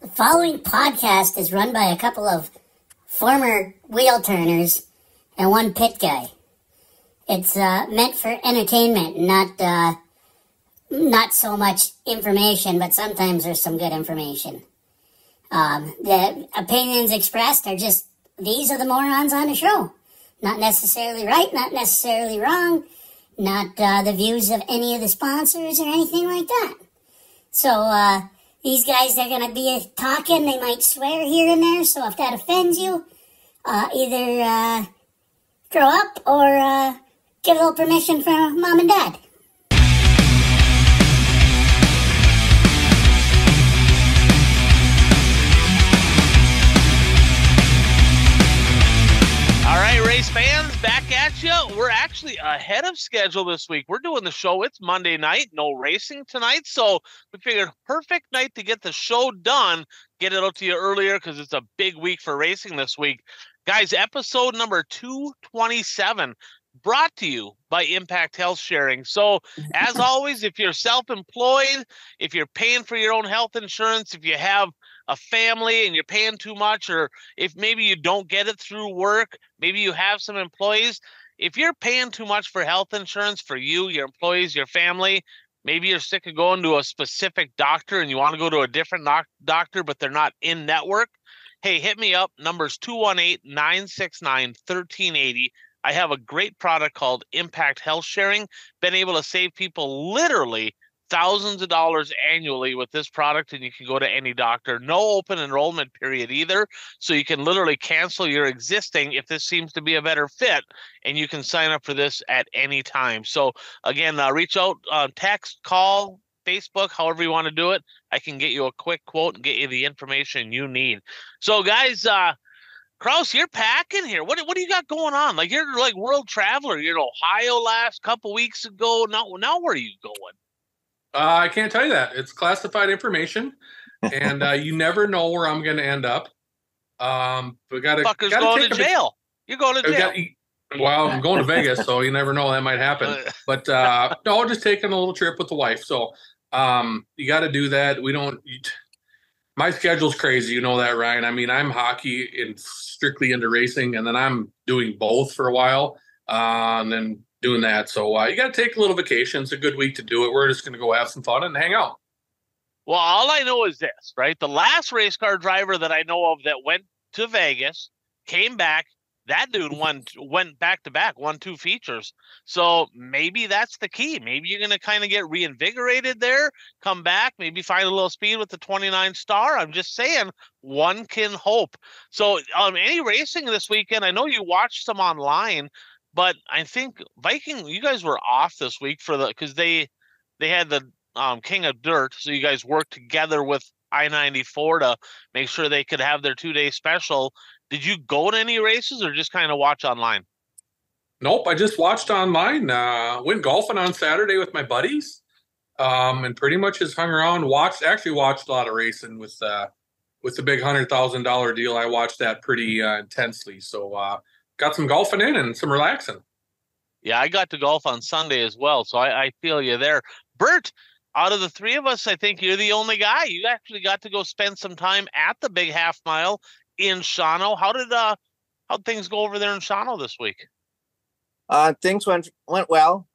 The following podcast is run by a couple of former wheel turners and one pit guy. It's meant for entertainment, not so much information, but sometimes there's some good information. The opinions expressed are just, these are the morons on the show. Not necessarily right, not necessarily wrong, not the views of any of the sponsors or anything like that. So, these guys, they're going to be talking. They might swear here and there. So if that offends you, either grow up or give a little permission from mom and dad. All right, race fans, back at you. We're actually ahead of schedule this week. We're doing the show. It's Monday night, no racing tonight. So we figured perfect night to get the show done, get it out to you earlier because it's a big week for racing this week. Guys, episode number 227 brought to you by Impact Health Sharing. So as always, if you're self-employed, if you're paying for your own health insurance, if you have a family and you're paying too much, or if maybe you don't get it through work, maybe you have some employees, if you're paying too much for health insurance for you, your employees, your family, maybe you're sick of going to a specific doctor and you want to go to a different doctor, but they're not in network, hey, hit me up. Number's 218-969-1380. I have a great product called Impact Health Sharing. Been able to save people literally thousands of dollars annually with this product, and you can go to any doctor. No open enrollment period either, so you can literally cancel your existing if this seems to be a better fit, and you can sign up for this at any time. So again, reach out, text, call, Facebook, however you want to do it. I can get you a quick quote and get you the information you need. So guys, Kraus, you're packing here. What do you got going on? Like, you're like world traveler. You're in Ohio last couple weeks ago. Now where are you going? I can't tell you that. It's classified information, and you never know where I'm going to end up. We gotta going to jail. You're going to jail. Well, I'm going to Vegas, so you never know, that might happen. But no, just taking a little trip with the wife. So you got to do that. My schedule's crazy, you know that, Ryan. I mean, I'm hockey and strictly into racing, and then I'm doing both for a while, and then doing that. So you got to take a little vacation. It's a good week to do it. We're just going to go have some fun and hang out. Well, all I know is this, right? The last race car driver that I know of that went to Vegas, came back, that dude went back-to-back, won 2 features. So maybe that's the key. Maybe you're going to kind of get reinvigorated there, come back, maybe find a little speed with the 29 Star. I'm just saying, one can hope. So any racing this weekend, I know you watched some online, but I think Viking, you guys were off this week because they had the King of Dirt, so you guys worked together with I-94 to make sure they could have their 2-day special. Did you go to any races or just kind of watch online? Nope, I just watched online. Went golfing on Saturday with my buddies, and pretty much just hung around. Watched a lot of racing with the big $100,000 deal. I watched that pretty intensely. So got some golfing in and some relaxing. Yeah, I got to golf on Sunday as well, so I feel you there. Bert, out of the 3 of us, I think you're the only guy. You actually got to go spend some time at the big half mile in Shawano. How'd things go over there in Shawano this week? Things went well.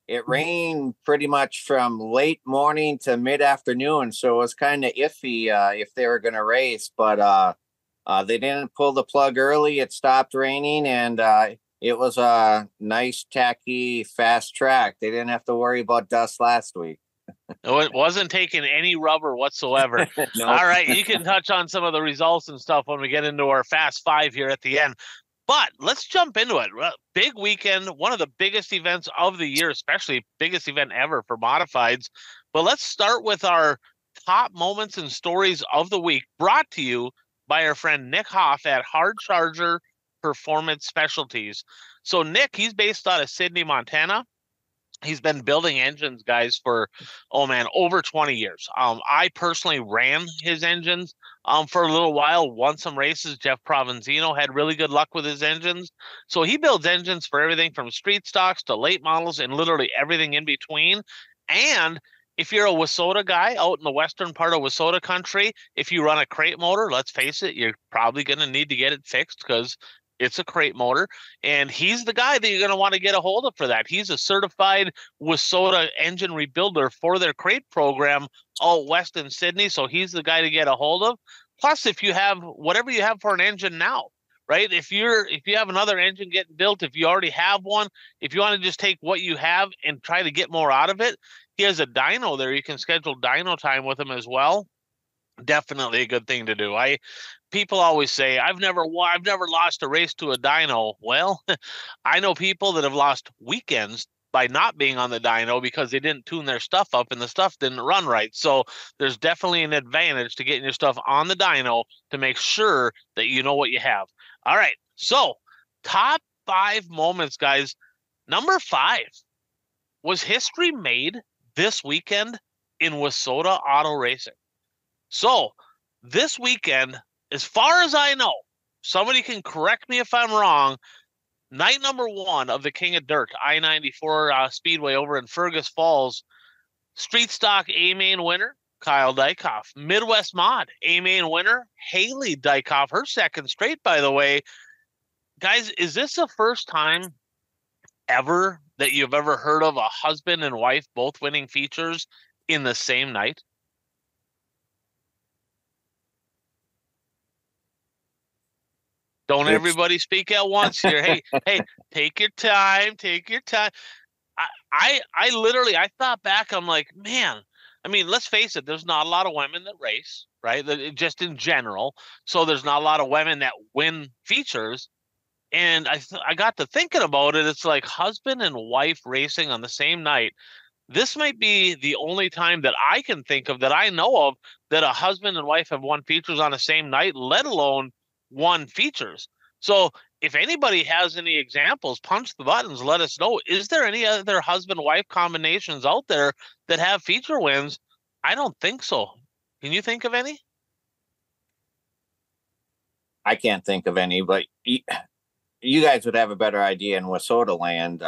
It rained pretty much from late morning to mid-afternoon, so it was kind of iffy if they were going to race, but they didn't pull the plug early. It stopped raining, and it was a nice, tacky, fast track. They didn't have to worry about dust last week. No, it wasn't taking any rubber whatsoever. No. All right, you can touch on some of the results and stuff when we get into our Fast 5 here at the end. But let's jump into it. Big weekend, one of the biggest events of the year, especially biggest event ever for modifieds. But let's start with our top moments and stories of the week, brought to you by our friend Nick Hoff at Hard Charger Performance Specialties. So Nick, he's based out of Sydney, Montana. He's been building engines, guys, for, over 20 years. I personally ran his engines for a little while, won some races. Jeff Provenzino had really good luck with his engines. So he builds engines for everything from street stocks to late models and literally everything in between. And if you're a Wissota guy out in the western part of Wissota country, if you run a crate motor, let's face it, you're probably going to need to get it fixed because it's a crate motor. And he's the guy that you're going to want to get a hold of for that. He's a certified Wissota engine rebuilder for their crate program out west in Sydney. So he's the guy to get a hold of. Plus, if you have whatever you have for an engine now, right? If you have another engine getting built, if you already have one, if you want to just take what you have and try to get more out of it, he has a dyno there. You can schedule dyno time with him as well. Definitely a good thing to do. People always say, I've never lost a race to a dyno. Well, I know people that have lost weekends by not being on the dyno because they didn't tune their stuff up and the stuff didn't run right. So there's definitely an advantage to getting your stuff on the dyno to make sure that you know what you have. All right. So top 5 moments, guys. Number 5, was history made this weekend in Wissota Auto Racing? So this weekend, as far as I know, somebody can correct me if I'm wrong, night number 1 of the King of Dirt, I-94 Speedway over in Fergus Falls, Street Stock A-Main winner, Kyle Dykhoff. Midwest Mod, A-Main winner, Haley Dykhoff, her second straight, by the way. Guys, is this the first time ever that you've ever heard of a husband and wife both winning features in the same night? Don't everybody speak at once here. Hey, take your time. Take your time. I literally, I thought back, I'm like, man, I mean, let's face it, there's not a lot of women that race, right? Just in general. So there's not a lot of women that win features. And I got to thinking about it. It's like husband and wife racing on the same night. This might be the only time that I can think of, that I know of, that a husband and wife have won features on the same night, let alone won features. So if anybody has any examples, punch the buttons, let us know. Is there any other husband-wife combinations out there that have feature wins? I don't think so. Can you think of any? I can't think of any, but you guys would have a better idea in Wissota land.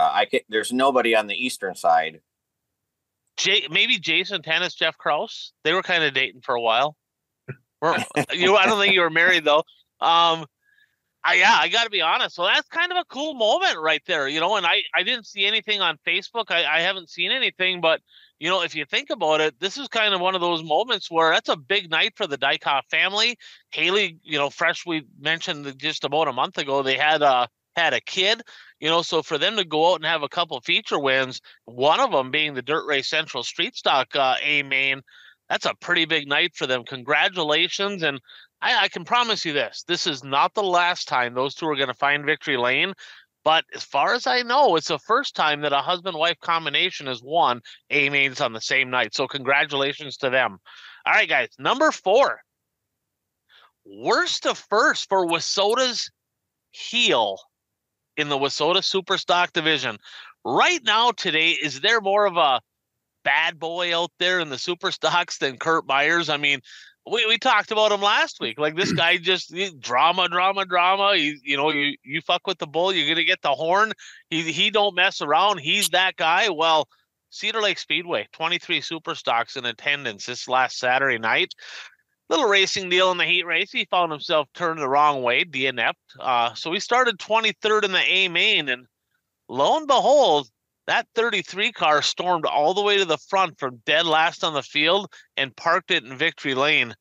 There's nobody on the eastern side. Maybe Jason Tennis, Jeff Krause. They were kind of dating for a while. I don't think you were married though. I got to be honest. So that's kind of a cool moment right there, and I didn't see anything on Facebook. I haven't seen anything, but if you think about it, this is kind of one of those moments where that's a big night for the Dykhoff family. Haley, fresh, we mentioned just about a month ago, they had a kid, so for them to go out and have a couple feature wins, one of them being the Dirt Race Central Street Stock A-Main, that's a pretty big night for them. Congratulations. And I can promise you this is not the last time those two are going to find victory lane. But as far as I know, it's the first time that a husband-wife combination has won A-Mains on the same night. So congratulations to them. All right, guys. Number 4. Worst to first for Wissota's heel in the Wissota Superstock division. Right now, today, is there more of a bad boy out there in the Superstocks than Kurt Myers? I mean, we talked about him last week. Like, this guy just drama. You fuck with the bull, you're gonna get the horn. He don't mess around. He's that guy. Well, Cedar Lake Speedway, 23 Superstocks in attendance this last Saturday night. Little racing deal in the heat race. He found himself turned the wrong way, DNF'd. So he started 23rd in the A-Main, and lo and behold, that 33 car stormed all the way to the front from dead last on the field and parked it in victory lane.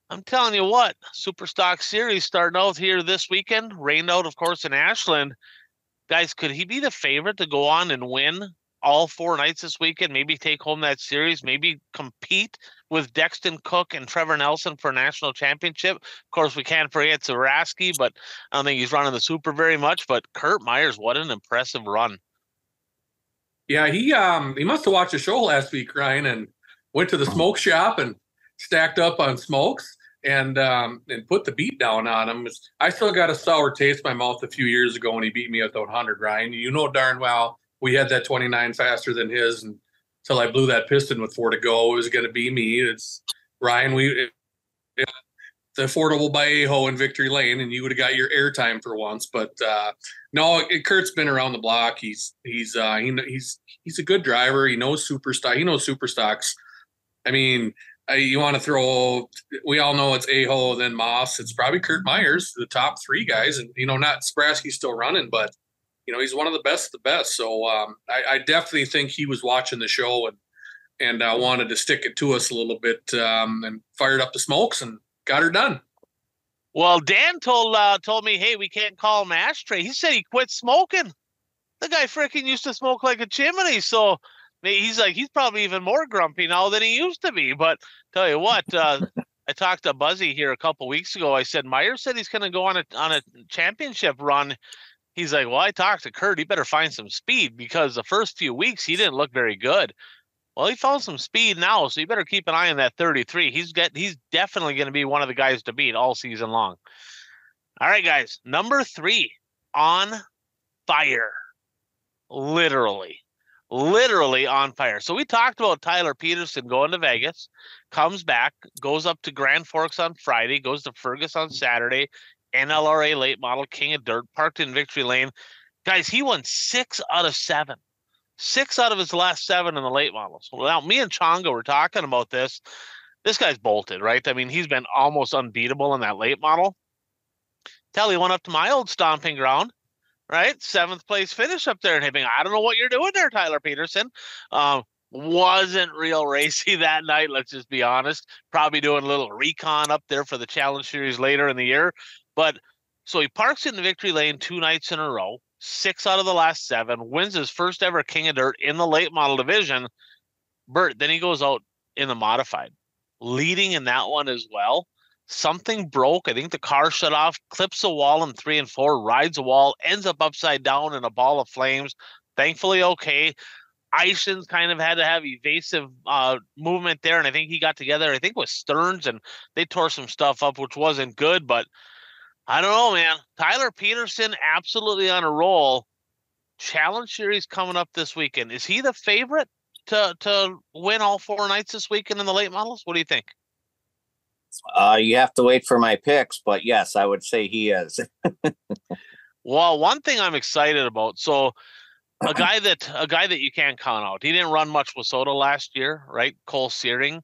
I'm telling you what, Superstock Series starting out here this weekend, rained out, of course, in Ashland. Guys, could he be the favorite to go on and win all 4 nights this weekend? Maybe take home that series, maybe compete with Dexton Cook and Trevor Nelson for a national championship. Of course, we can't forget Zaraski, but I don't think he's running the Super very much. But Kurt Myers, what an impressive run. Yeah, he must have watched the show last week, Ryan, and went to the smoke shop and stacked up on smokes and put the beat down on him. I still got a sour taste in my mouth a few years ago when he beat me at the 100, Ryan. You know darn well we had that 29 faster than his, and until I blew that piston with 4 to go, it was going to be me. It's Ryan. affordable by Aho in Victory Lane, and you would have got your airtime for once. But no, Kurt's been around the block. He's a good driver. He knows Superstock. He knows Superstocks. I mean, you want to throw? We all know it's Aho, then Moss. It's probably Kurt Myers, the top three guys, and not Sprasky's still running, but he's one of the best of the best. So I definitely think he was watching the show and wanted to stick it to us a little bit and fired up the smokes and got her done. Well, Dan told me, hey, we can't call him Ashtray. He said he quit smoking. The guy freaking used to smoke like a chimney. So he's probably even more grumpy now than he used to be. But tell you what, I talked to Buzzy here a couple weeks ago. I said, Myers said he's going to go on a championship run. He's like, well, I talked to Kurt. He better find some speed because the first few weeks he didn't look very good. Well, he found some speed now, so you better keep an eye on that 33. He's definitely going to be one of the guys to beat all season long. All right, guys. Number 3, on fire. Literally on fire. So we talked about Tyler Peterson going to Vegas, comes back, goes up to Grand Forks on Friday, goes to Fergus on Saturday, NLRA late model, King of Dirt, parked in Victory Lane. Guys, he won 6 out of 7. 6 out of his last 7 in the late models. Well, now me and Chonga were talking about this. This guy's bolted, right? I mean, he's been almost unbeatable in that late model. He went up to my old stomping ground, right? 7th place finish up there in Hibbing. I don't know what you're doing there, Tyler Peterson. Wasn't real racy that night, let's just be honest. Probably doing a little recon up there for the Challenge Series later in the year. But so he parks in the Victory Lane 2 nights in a row. 6 out of the last 7, wins his first ever King of Dirt in the late model division. Bert, then he goes out in the modified, leading in that one as well. Something broke. I think the car shut off, clips a wall in 3 and 4, rides a wall, ends up upside down in a ball of flames. Thankfully, okay. Eishen's kind of had to have evasive movement there, and I think he got together, I think with Stearns, and they tore some stuff up, which wasn't good, but I don't know, man. Tyler Peterson absolutely on a roll. Challenge Series coming up this weekend. Is he the favorite to win all 4 nights this weekend in the late models? What do you think? You have to wait for my picks, but yes, I would say he is. Well, one thing I'm excited about. So a guy that you can't count out. He didn't run much WISSOTA last year, right? Cole Searing.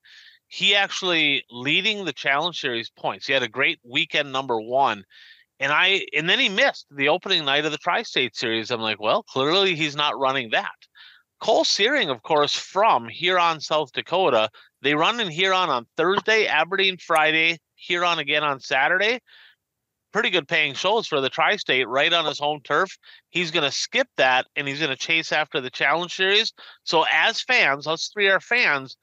He actually leading the Challenge Series points. He had a great weekend number 1. And then he missed the opening night of the Tri-State Series. I'm like, well, clearly he's not running that. Cole Searing, of course, from Huron, South Dakota. They run in Huron on Thursday, Aberdeen Friday, Huron again on Saturday. Pretty good paying shows for the Tri-State right on his home turf. He's going to skip that, and he's going to chase after the Challenge Series. So as fans, us 3 are fans,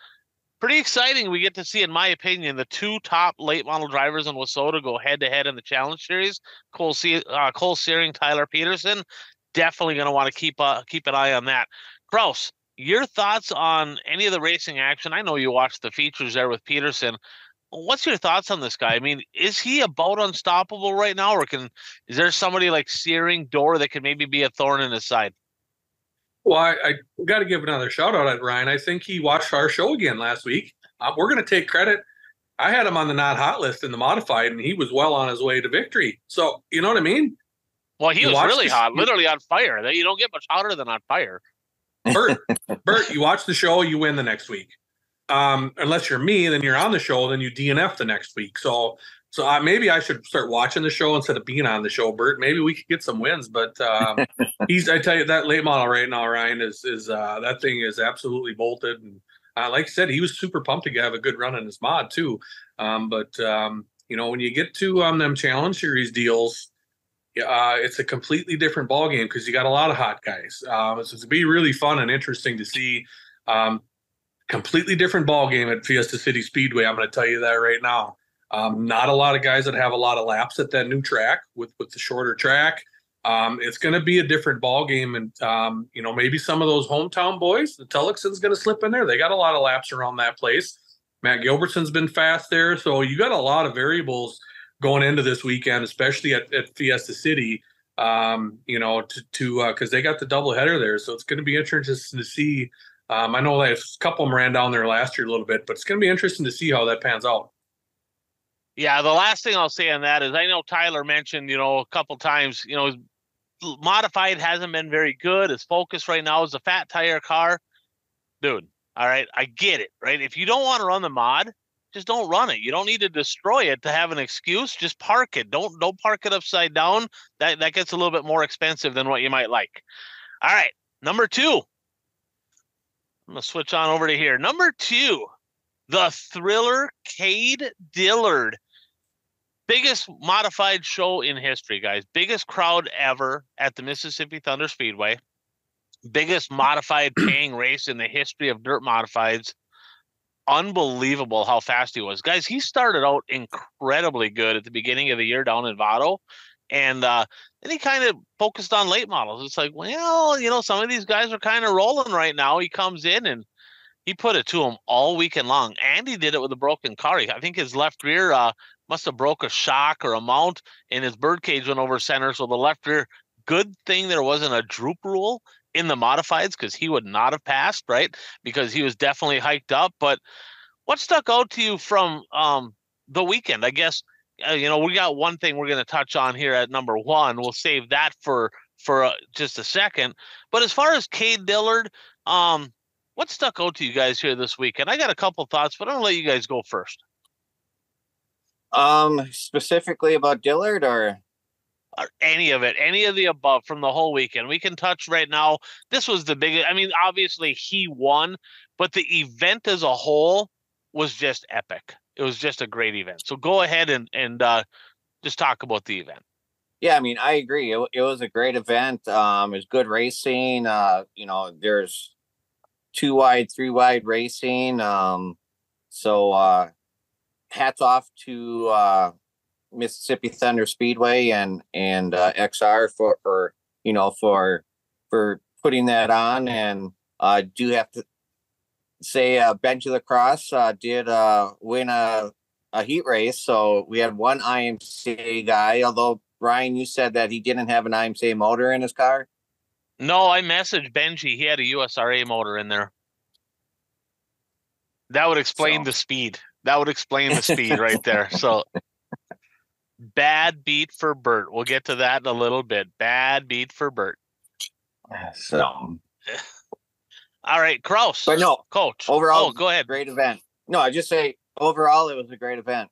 pretty exciting. We get to see, in my opinion, the 2 top late model drivers in WISSOTA go head-to-head in the Challenge Series. Cole Searing, Tyler Peterson. Definitely going to want to keep an eye on that. Kraus, your thoughts on any of the racing action? I know you watched the features there with Peterson. What's your thoughts on this guy? I mean, is he about unstoppable right now, or is there somebody like Searing, Dorr that can maybe be a thorn in his side? Well, I got to give another shout out at Ryan. I think he watched our show again last week. We're going to take credit. I had him on the not hot list in the modified, and he was well on his way to victory. So, you know what I mean? Well, he was really hot, literally on fire. You don't get much hotter than on fire. Bert, you watch the show, you win the next week. Unless you're me, then you're on the show, then you DNF the next week. So maybe I should start watching the show instead of being on the show, Bert. Maybe we could get some wins. But I tell you, that late model right now, Ryan, is that thing is absolutely bolted. And like I said, he was super pumped to have a good run in his mod too. But when you get to them Challenge Series deals, it's a completely different ballgame because you got a lot of hot guys. So it's be really fun and interesting to see. Completely different ballgame at Fiesta City Speedway. I'm going to tell you that right now. Not a lot of guys that have a lot of laps at that new track with the shorter track. It's going to be a different ballgame, and maybe some of those hometown boys, the Tullochson's going to slip in there. They got a lot of laps around that place. Matt Gilbertson's been fast there, so you got a lot of variables going into this weekend, especially at Fiesta City. Because they got the doubleheader there, so it's going to be interesting to see. I know that a couple of them ran down there last year a little bit, but it's going to be interesting to see how that pans out. Yeah, the last thing I'll say on that is I know Tyler mentioned, a couple times, modified hasn't been very good. His focus right now is a fat tire car. Dude, all right, I get it, right? If you don't want to run the mod, just don't run it. You don't need to destroy it to have an excuse. Just park it. Don't park it upside down. That gets a little bit more expensive than what you might like. All right, number 2. I'm gonna switch on over to here. Number 2, the Thriller Cade Dillard. Biggest modified show in history, guys. Biggest crowd ever at the Mississippi Thunder Speedway. Biggest modified paying race in the history of dirt modifieds. Unbelievable how fast he was. Guys, he started out incredibly good at the beginning of the year down in Vado. And then he kind of focused on late models. It's like, well, some of these guys are kind of rolling right now. He comes in and he put it to him all weekend long. And he did it with a broken car. I think his left rear must have broke a shock or a mount, and his birdcage went over center. So the left rear, good thing there wasn't a droop rule in the modifieds, because he would not have passed, right? Because he was definitely hiked up. But what stuck out to you from the weekend? I guess, we got one thing we're going to touch on here at number 1. We'll save that for just a second. But as far as Cade Dillard, what stuck out to you guys here this weekend? I got a couple thoughts, but I'm going to let you guys go first. Specifically about Dillard or any of it, any of the above from the whole weekend. We can touch right now. This was the biggest. I mean, obviously he won, but the event as a whole was just epic. It was just a great event. So go ahead and just talk about the event. Yeah, I mean, I agree. It was a great event. It was good racing. There's 2 wide, 3 wide racing. So hats off to Mississippi Thunder Speedway and XR for putting that on. And do have to say Bench of the Cross did win a heat race. So we had one IMCA guy, although Ryan, you said that he didn't have an IMCA motor in his car. No, I messaged Benji. He had a USRA motor in there. That would explain the speed. That would explain the speed right there. So bad beat for Bert. We'll get to that in a little bit. Bad beat for Bert. So all right, Kraus. But no, coach. Overall, go ahead. Great event. No, I just say overall it was a great event.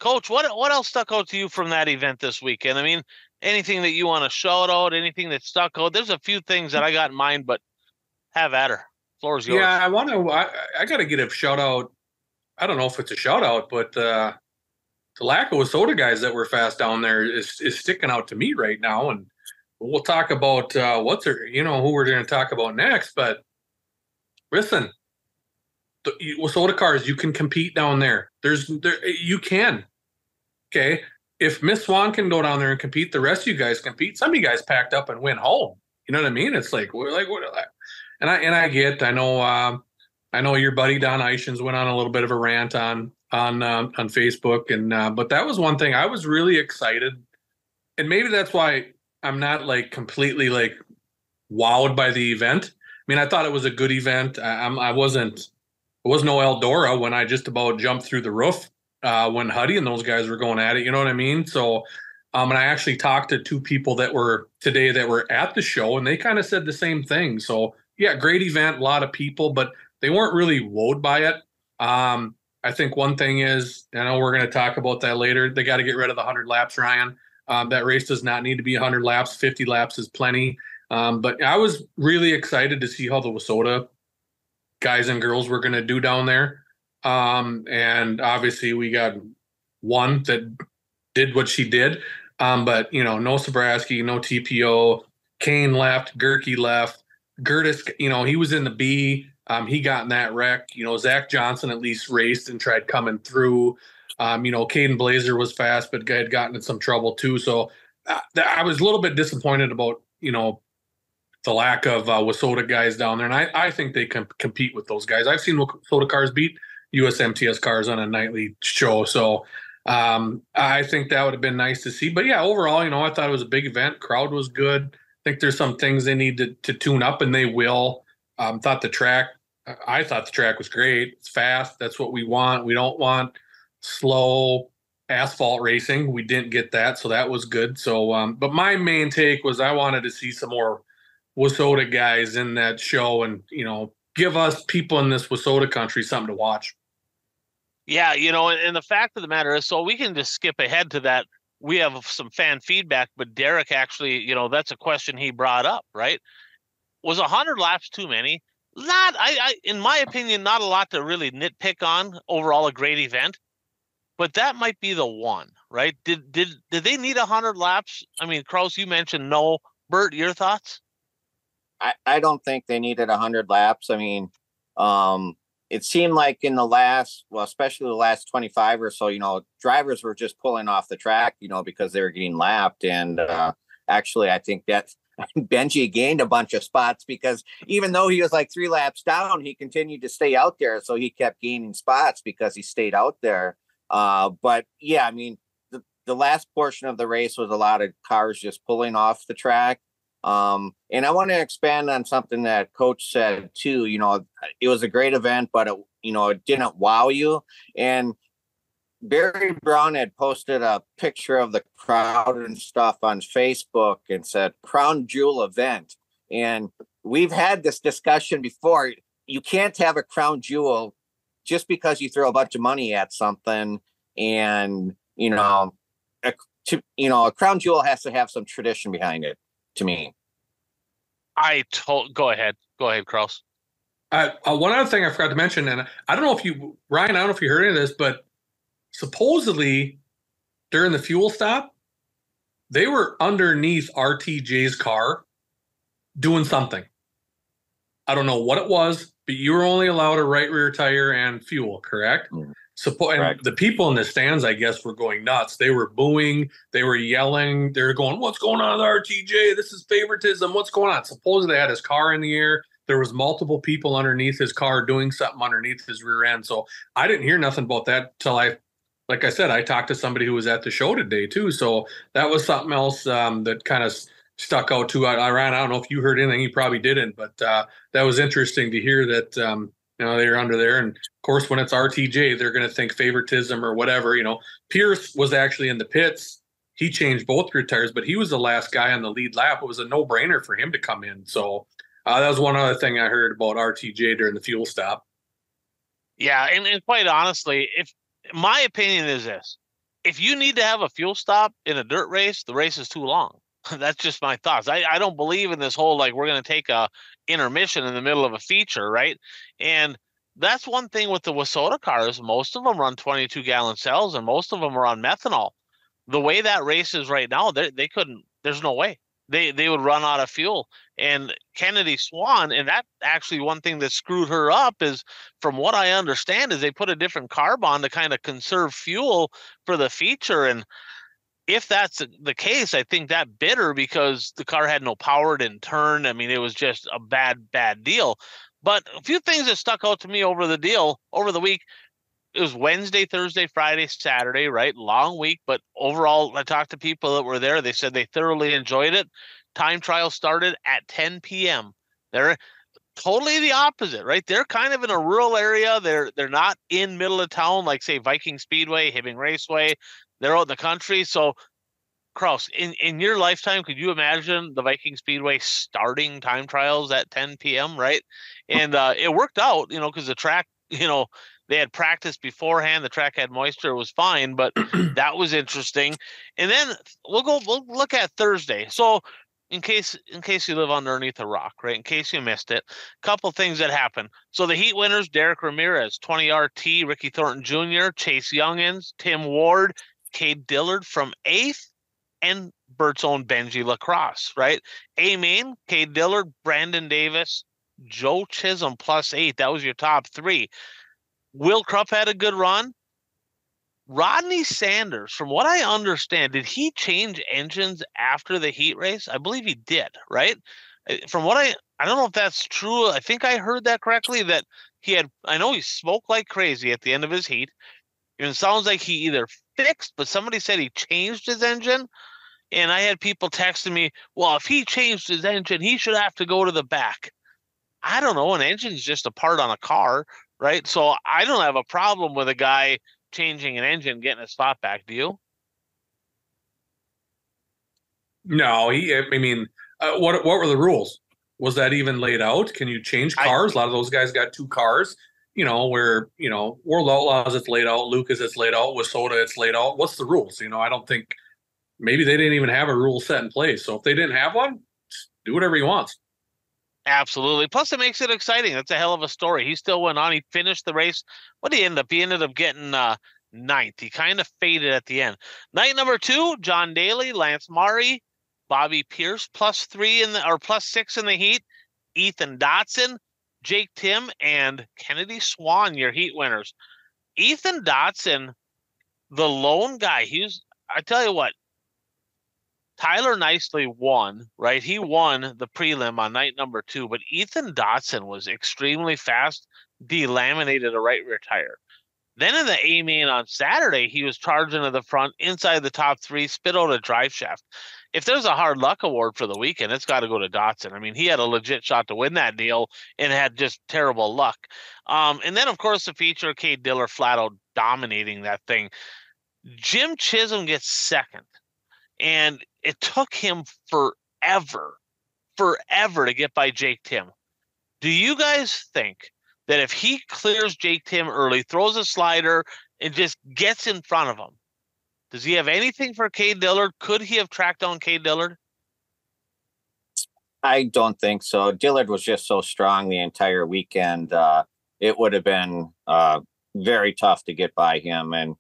Coach, what else stuck out to you from that event this weekend? I mean, anything that you want to shout out, anything that stuck out? There's a few things that I got in mind, but have at her. Floor's yours. Yeah, I got to get a shout out. I don't know if it's a shout out, but the lack of WISSOTA guys that were fast down there is sticking out to me right now. And we'll talk about who we're going to talk about next. But listen, the WISSOTA cars, you can compete down there. You can. Okay, if Miss Swan can go down there and compete, the rest of you guys compete. Some of you guys packed up and went home. You know what I mean? It's like what? And I know your buddy Don Ishins went on a little bit of a rant on Facebook, and but that was one thing I was really excited, and maybe that's why I'm not like completely like wowed by the event. I mean, I thought it was a good event. It was no Eldora when I just about jumped through the roof when Huddy and those guys were going at it. You know what I mean? So, and I actually talked to 2 people that were at the show, and they kind of said the same thing. So yeah, great event, a lot of people, but they weren't really wowed by it. I think one thing is, I know we're going to talk about that later. They got to get rid of the 100 laps, Ryan. That race does not need to be 100 laps. 50 laps is plenty. But I was really excited to see how the WISSOTA guys and girls were going to do down there. And obviously we got one that did what she did. But, no Sobraski, no TPO. Kane left. Gerke left. Gertis, he was in the B. He got in that wreck. Zach Johnson at least raced and tried coming through. Caden Blazer was fast, but had gotten in some trouble too. So I was a little bit disappointed about, the lack of WISSOTA guys down there. And I think they can compete with those guys. I've seen WISSOTA cars beat USMTS cars on a nightly show. So I think that would have been nice to see. But yeah, overall, I thought it was a big event. Crowd was good. I think there's some things they need to tune up, and they will. I thought the track was great. It's fast. That's what we want. We don't want slow asphalt racing. We didn't get that, so that was good. So, but my main take was I wanted to see some more WISSOTA guys in that show, and give us people in this WISSOTA country something to watch. Yeah, and the fact of the matter is, so we can just skip ahead to that. We have some fan feedback, but Derek actually, that's a question he brought up, right? Was 100 laps too many? Not, in my opinion, not a lot to really nitpick on. Overall, a great event, but that might be the one, right? Did they need 100 laps? I mean, Kraus, you mentioned no. Bert, your thoughts? I don't think they needed 100 laps. I mean, it seemed like in the last, well, especially the last 25 or so, drivers were just pulling off the track, because they were getting lapped. And actually, I think that Benji gained a bunch of spots because even though he was like 3 laps down, he continued to stay out there. So he kept gaining spots because he stayed out there. But yeah, I mean, the last portion of the race was a lot of cars just pulling off the track. And I want to expand on something that Coach said too. It was a great event, but it didn't wow you. And Barry Brown had posted a picture of the crowd and stuff on Facebook and said crown jewel event. And we've had this discussion before. You can't have a crown jewel just because you throw a bunch of money at something. And, a crown jewel has to have some tradition behind it, to me. Go ahead, Kraus. One other thing I forgot to mention, and I don't know if you, Ryan, I don't know if you heard any of this, but supposedly during the fuel stop, they were underneath RTJ's car doing something. I don't know what it was, but you were only allowed a right rear tire and fuel, correct? Mm-hmm. And the people in the stands, I guess, were going nuts. They were booing. They were yelling. They were going, "What's going on with RTJ? This is favoritism. What's going on?" Supposedly they had his car in the air. There was multiple people underneath his car doing something underneath his rear end. So I didn't hear nothing about that till like I said, I talked to somebody who was at the show today too. So that was something else that kind of stuck out too. Ryan, I don't know if you heard anything. You probably didn't, but that was interesting to hear that they're under there. And of course, when it's RTJ, they're going to think favoritism or whatever. Pierce was actually in the pits. He changed both rear tires, but he was the last guy on the lead lap. It was a no-brainer for him to come in. So that was one other thing I heard about RTJ during the fuel stop. Yeah, and quite honestly, my opinion is this: if you need to have a fuel stop in a dirt race, the race is too long. That's just my thoughts. I don't believe in this whole, like, we're going to take a intermission in the middle of a feature, right? And that's one thing with the WISSOTA cars. Most of them run 22-gallon cells, and most of them are on methanol. The way that race is right now, they couldn't. There's no way they would run out of fuel. And Kennedy Swan, and that actually one thing that screwed her up is, from what I understand, is they put a different carb on to kind of conserve fuel for the feature. And if that's the case, I think that bit her because the car had no power, didn't turn. I mean, it was just a bad deal. But a few things that stuck out to me over the week. It was Wednesday, Thursday, Friday, Saturday, right? Long week. But overall, I talked to people that were there. They said they thoroughly enjoyed it. Time trial started at 10 p.m. They're totally the opposite, right? They're kind of in a rural area. They're not in middle of town like, say, Viking Speedway, Hibbing Raceway. They're out in the country. So, Kraus, in your lifetime, could you imagine the Viking Speedway starting time trials at 10 p.m., right? And it worked out, because the track, they had practiced beforehand. The track had moisture. It was fine, but that was interesting. And then we'll look at Thursday. So in case you live underneath a rock, right? In case you missed it, a couple things that happened. So the heat winners, Derek Ramirez, 20RT, Ricky Thornton Jr., Chase Youngins, Tim Ward, Cade Dillard from 8th, and Bert's own Benji Lacrosse, right? A-Main, Cade Dillard, Brandon Davis, Joe Chisholm +8. That was your top 3. Will Krupp had a good run. Rodney Sanders, from what I understand, did he change engines after the heat race? I believe he did, right? From what I don't know if that's true. I think I heard that correctly, that I know he smoked like crazy at the end of his heat. And it sounds like he either fixed, but somebody said he changed his engine. And I had people texting me, well, if he changed his engine, he should have to go to the back. I don't know. An engine's just a part on a car, right? So I don't have a problem with a guy changing an engine, getting a spot back. Do you? No, I mean, what were the rules? Was that even laid out? Can you change cars? A lot of those guys got 2 cars. Where World Outlaws it's laid out, Lucas it's laid out, WISSOTA it's laid out. What's the rules? I don't think maybe they didn't even have a rule set in place. So if they didn't have one, do whatever he wants. Absolutely. Plus, it makes it exciting. That's a hell of a story. He still went on. He finished the race. What did he end up? He ended up getting 9th. He kind of faded at the end. Night number 2, John Daly, Lance Murray, Bobby Pierce, +6 in the heat. Ethan Dotson, Jake Tim, and Kennedy Swan, your heat winners. Ethan Dotson, the lone guy. I tell you what, Tyler Nicely won, right? He won the prelim on night number 2, but Ethan Dotson was extremely fast, delaminated a right rear tire. Then in the A main on Saturday, he was charging to the front, inside the top 3, spit out a drive shaft. If there's a hard luck award for the weekend, it's got to go to Dotson. I mean, he had a legit shot to win that deal and had just terrible luck. And then, of course, the feature, Cade Dillard flat out dominating that thing. Jim Chisholm gets 2nd. And it took him forever to get by Jake Tim. Do you guys think that if he clears Jake Tim early, throws a slider, and just gets in front of him, does he have anything for Cade Dillard? Could he have tracked down Cade Dillard? I don't think so. Dillard was just so strong the entire weekend. It would have been very tough to get by him. And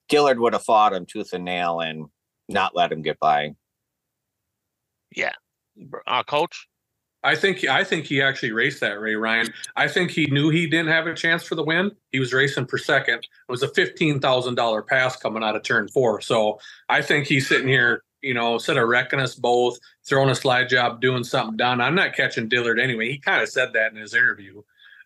Dillard would have fought him tooth and nail and not let him get by. Yeah. Coach? I think he actually raced that, Ryan. I think he knew he didn't have a chance for the win. He was racing for second. It was a $15,000 pass coming out of turn 4. So I think he's sitting here, instead of wrecking us both, throwing a slide job, doing something done. I'm not catching Dillard anyway. He kind of said that in his interview.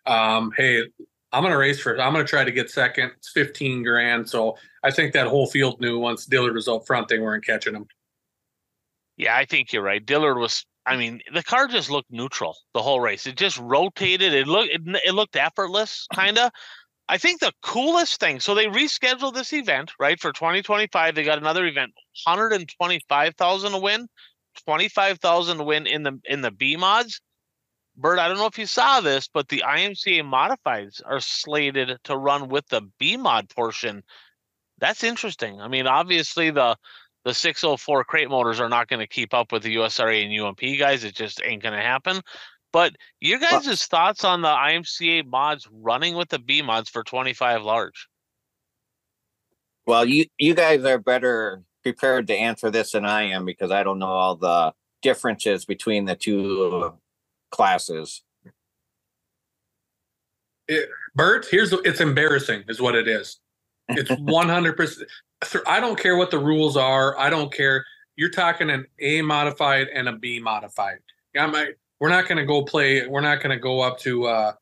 Hey, I'm going to try to get second. It's $15,000. So I think that whole field knew once Dillard was up front, they weren't catching him. Yeah, I think you're right. Dillard was, the car just looked neutral the whole race. It just rotated. It looked effortless, kind of. I think the coolest thing, so they rescheduled this event, right, for 2025. They got another event, 125,000 to win, 25,000 to win in the B mods. Bert, I don't know if you saw this, but the IMCA modifieds are slated to run with the B mod portion. That's interesting. Obviously the 604 crate motors are not going to keep up with the USRA and UMP guys. It just ain't going to happen. But your guys' thoughts on the IMCA mods running with the B mods for 25 large? Well, you guys are better prepared to answer this than I am, because I don't know all the differences between the two classes. Bert, it's embarrassing is what it is. It's 100%. I don't care what the rules are. I don't care. You're talking an A modified and a B modified. We're not going to go play. We're not going to go up to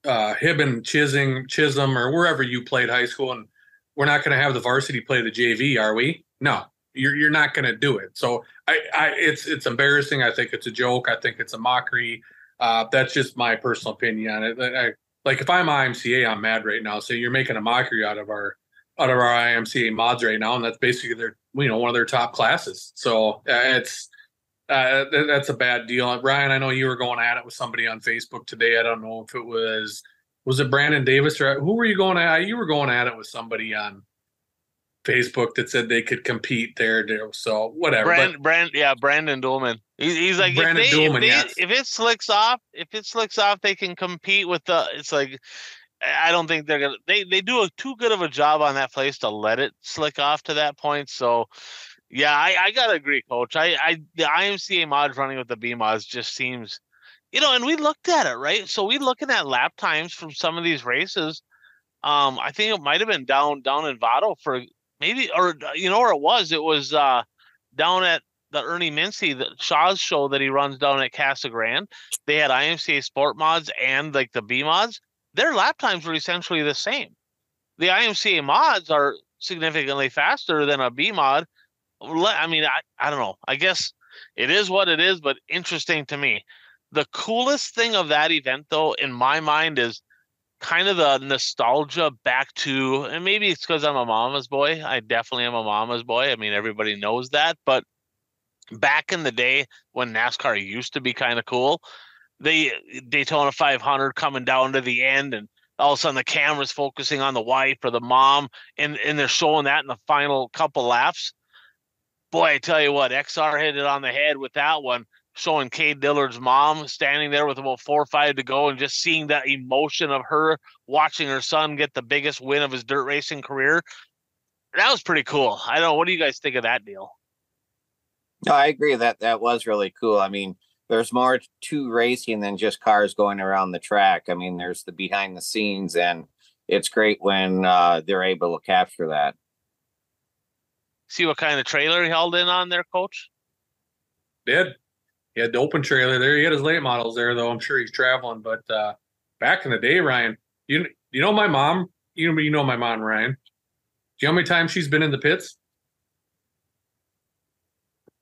Hibben, Chisholm, or wherever you played high school, and we're not going to have the varsity play the JV, are we? No, you're not going to do it. So it's embarrassing. I think it's a joke. I think it's a mockery. That's just my personal opinion on it. Like if I'm IMCA, I'm mad right now. So you're making a mockery out of our IMCA mods right now, and that's basically their one of their top classes. So that's a bad deal. Ryan, I know you were going at it with somebody on Facebook today. I don't know if it was it Brandon Davis or who were you going at? You were going at it with somebody on Facebook that said they could compete there. So whatever. Brandon Dolman. He's like, if it slicks off, they can compete with the. It's like, I don't think they're gonna. They do a too good of a job on that place to let it slick off to that point. So, yeah, I gotta agree, Coach. The IMCA mods running with the B mods just seems, and we looked at it, right. So we looking at lap times from some of these races. I think it might have been down in Vado for maybe, or where it was down at the Ernie Mincy, the Shaw's show that he runs down at Casa Grande. They had IMCA Sport mods and like the B mods. Their lap times were essentially the same. The IMCA mods are significantly faster than a B mod. I don't know. I guess it is what it is, but interesting to me. The coolest thing of that event, though, in my mind, is kind of the nostalgia back to, and maybe it's because I'm a mama's boy. I definitely am a mama's boy. I mean, everybody knows that, but back in the day when NASCAR used to be kind of cool, the Daytona 500 coming down to the end, and all of a sudden the camera's focusing on the wife or the mom, and they're showing that in the final couple laps. Boy, I tell you what, XR hit it on the head with that one, showing Cade Dillard's mom standing there with about 4 or 5 to go, and just seeing that emotion of her watching her son get the biggest win of his dirt racing career. That was pretty cool. I don't know. What do you guys think of that deal? No, I agree that was really cool. I mean, there's more to racing than just cars going around the track. I mean, there's the behind the scenes, and it's great when they're able to capture that. See what kind of trailer he held in on there, Coach? Did. He had the open trailer there. He had his late models there, though. I'm sure he's traveling. But back in the day, Ryan, you know my mom. You know my mom, Ryan. Do you know how many times she's been in the pits?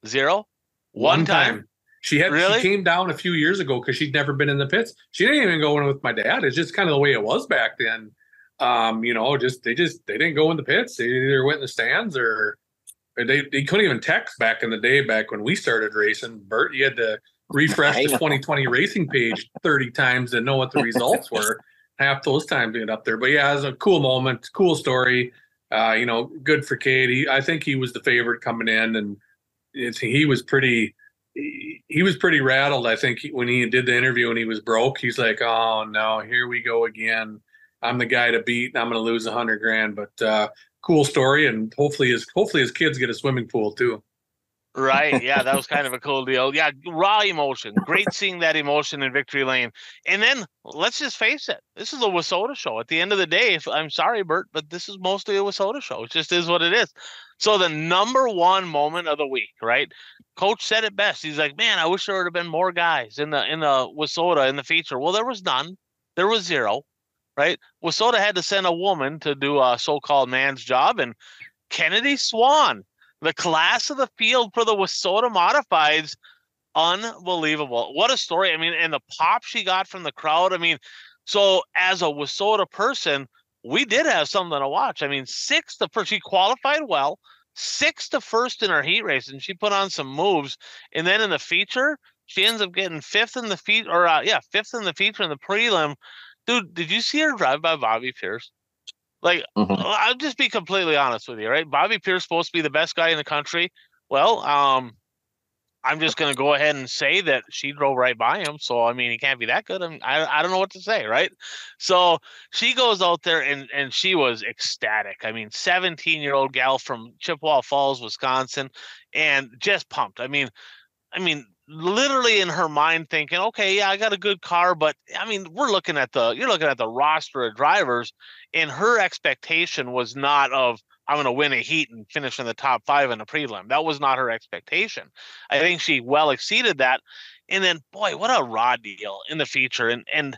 0? One time. She Really? She came down a few years ago because she'd never been in the pits. She didn't even go in with my dad. It's just kind of the way it was back then. You know, they didn't go in the pits. They either went in the stands or they couldn't even text back in the day, back when we started racing. Bert, you had to refresh the 2020 racing page 30 times to know what the results were. Half those times to get up there. But yeah, it was a cool moment, cool story. You know, good for Cade. I think he was the favorite coming in, and he was pretty rattled. I think when he did the interview and he was broke, he's like, "Oh no, here we go again. I'm the guy to beat, and I'm going to lose $100,000." But cool story, and hopefully his kids get a swimming pool too. Right. Yeah, that was kind of a cool deal. Yeah, raw emotion. Great seeing that emotion in Victory Lane. And then let's just face it, this is a WISSOTA show. At the end of the day, I'm sorry, Bert, but this is mostly a WISSOTA show. It just is what it is. So the number one moment of the week, right? Coach said it best. He's like, "Man, I wish there would have been more guys in the WISSOTA in the feature." Well, there was none. There was 0, right? WISSOTA had to send a woman to do a so-called man's job, and Kennedy Swan, the class of the field for the WISSOTA Modifieds, unbelievable. What a story. I mean, and the pop she got from the crowd. I mean, so as a WISSOTA person, we did have something to watch. I mean, 6th to first, she qualified well, 6th to first in her heat race, and she put on some moves. And then in the feature, she ends up getting 5th in the feature, 5th in the feature in the prelim. Dude, did you see her drive by Bobby Pierce? Like, I'll just be completely honest with you, right? Bobby Pierce supposed to be the best guy in the country. Well, I'm just going to go ahead and say that she drove right by him. So, I mean, he can't be that good. I don't know what to say, right? So she goes out there and she was ecstatic. I mean, 17-year-old gal from Chippewa Falls, Wisconsin, and just pumped. I mean, literally in her mind thinking, okay, yeah, I got a good car, but I mean, you're looking at the roster of drivers, and her expectation was not of, I'm going to win a heat and finish in the top 5 in a prelim. That was not her expectation. I think she well exceeded that. And then, boy, what a raw deal in the feature. And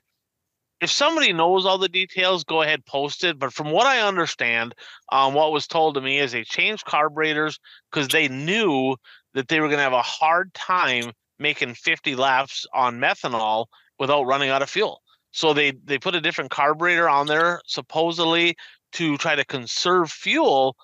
if somebody knows all the details, go ahead, post it. But from what I understand, what was told to me is they changed carburetors because they knew that they were going to have a hard time making 50 laps on methanol without running out of fuel. So they put a different carburetor on there, supposedly to try to conserve fuel.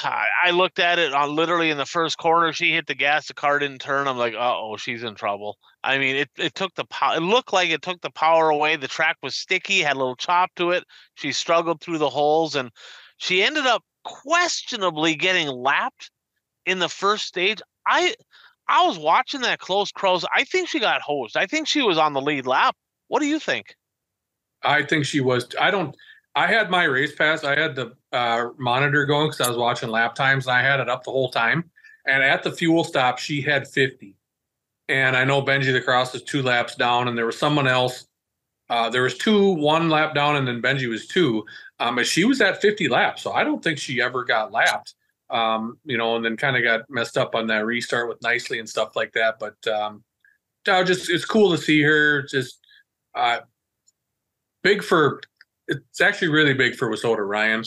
I looked at it on literally in the first corner. She hit the gas, the car didn't turn. I'm like, uh-oh, she's in trouble. I mean, it took the power. It looked like it took the power away. The track was sticky, had a little chop to it. She struggled through the holes, and she ended up questionably getting lapped in the first stage. I was watching that close, Crows. I think she got hosed. I think she was on the lead lap. What do you think? I think she was. I had my race pass. I had the monitor going because I was watching lap times, and I had it up the whole time. And at the fuel stop, she had 50. And I know Benji the Cross is 2 laps down, and there was someone else. There was 1 lap down, and then Benji was 2. But she was at 50 laps, so I don't think she ever got lapped. You know, and then kind of got messed up on that restart with Nicely and stuff like that. But it's cool to see her. Just big for. It's actually really big for WISSOTA, Ryan.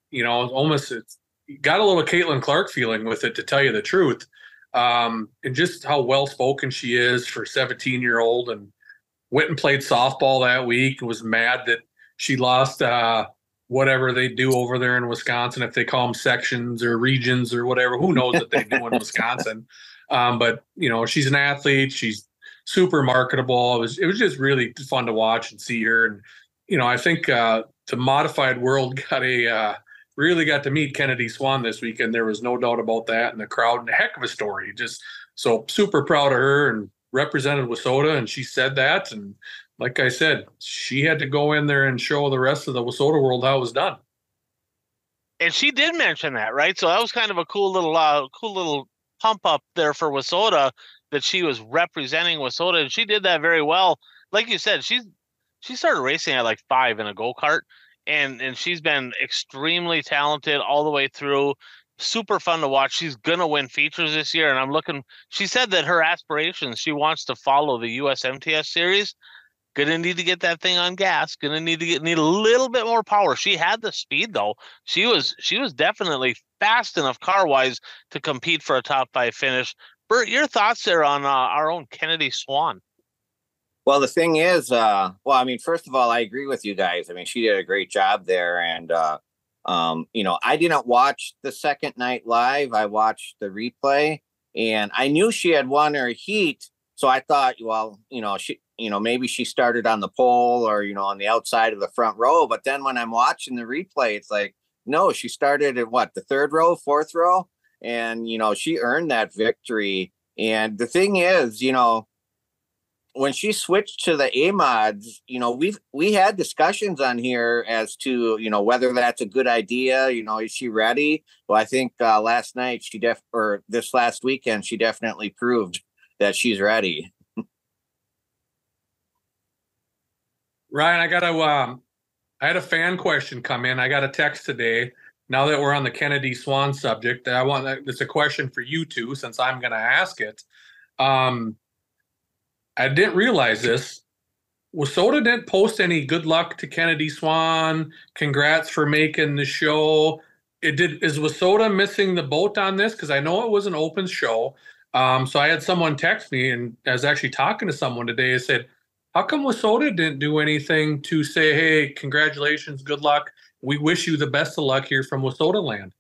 You know, it's got a little Caitlin Clark feeling with it, to tell you the truth. And just how well spoken she is for 17-year-old, and went and played softball that week, was mad that she lost whatever they do over there in Wisconsin, if they call them sections or regions or whatever. Who knows what they do in Wisconsin? But, you know, she's an athlete. She's super marketable. It was just really fun to watch and see her. And, you know, I think the modified world really got to meet Kennedy Swan this weekend. There was no doubt about that. And the crowd, and a heck of a story. Just so super proud of her, and represented Wissota, and she said that. And like I said, she had to go in there and show the rest of the Wissota world how it was done. And she did mention that, right? So that was kind of a cool little pump up there for Wissota, that she was representing Wissota, and she did that very well. Like you said, she started racing at like 5 in a go-kart, and she's been extremely talented all the way through. Super fun to watch. She's gonna win features this year, and she said that her aspirations, she wants to follow the US MTS series. Gonna need to get that thing on gas. Gonna need a little bit more power. She had the speed though. She was definitely fast enough car wise to compete for a top 5 finish. Bert, your thoughts there on our own Kennedy Swan? Well, the thing is, I mean, first of all, I agree with you guys. I mean, she did a great job there, and you know, I didn't watch the second night live. I watched the replay, and I knew she had won her heat. So I thought, well, you know, maybe she started on the pole, or, you know, on the outside of the front row. But then when I'm watching the replay, it's like, no, she started at the 3rd row, 4th row. And, you know, she earned that victory. And the thing is, you know, when she switched to the A-mods, you know, we had discussions on here as to, you know, whether that's a good idea. You know, is she ready? Well, I think last night this last weekend, she definitely proved that she's ready. Ryan, I had a fan question come in. I got a text today. Now that we're on the Kennedy Swan subject, it's a question for you two, since I'm going to ask it. I didn't realize this. Wissota didn't post any good luck to Kennedy Swan. Congrats for making the show. Is Wissota missing the boat on this? Because I know it was an open show. So I had someone text me, and I was actually talking to someone today. I said, how come Wissota didn't do anything to say, hey, congratulations, good luck. We wish you the best of luck here from Wissota land?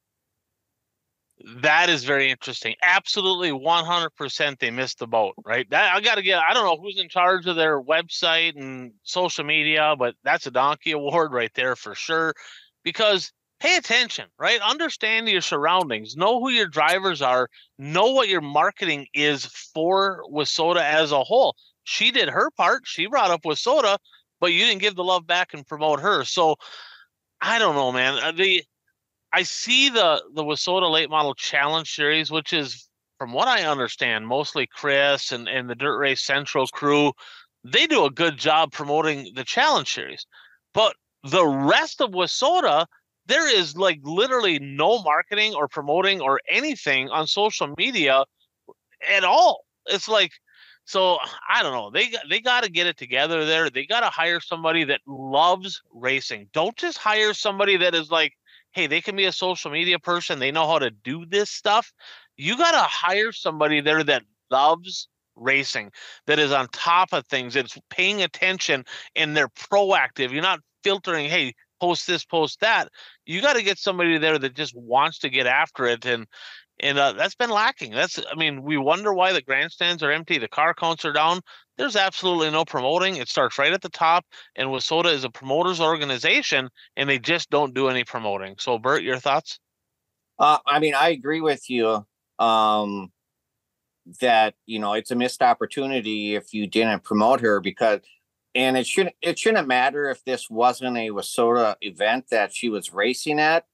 That is very interesting. Absolutely 100% they missed the boat, right? I don't know who's in charge of their website and social media, but that's a donkey award right there for sure. Because pay attention, right? Understand your surroundings. Know who your drivers are. Know what your marketing is for Wissota as a whole. She did her part. She brought up Wissota, but you didn't give the love back and promote her. So I don't know, man. I see the Wissota Late Model Challenge Series, which is, from what I understand, mostly Chris and the Dirt Race Central crew. They do a good job promoting the Challenge Series. But the rest of Wissota, there is like literally no marketing or promoting or anything on social media at all. It's like, so I don't know. They got to get it together there. They got to hire somebody that loves racing. Don't just hire somebody that is like, hey, they can be a social media person. They know how to do this stuff. You got to hire somebody there that loves racing, that is on top of things, that's paying attention, and they're proactive. You're not filtering, hey, post this, post that. You got to get somebody there that just wants to get after it. And that's been lacking. We wonder why the grandstands are empty. The car counts are down. There's absolutely no promoting. It starts right at the top, and Wissota is a promoters organization, and they just don't do any promoting. So, Bert, your thoughts? I agree with you that, you know, it's a missed opportunity if you didn't promote her, and it shouldn't matter if this wasn't a Wissota event that she was racing at.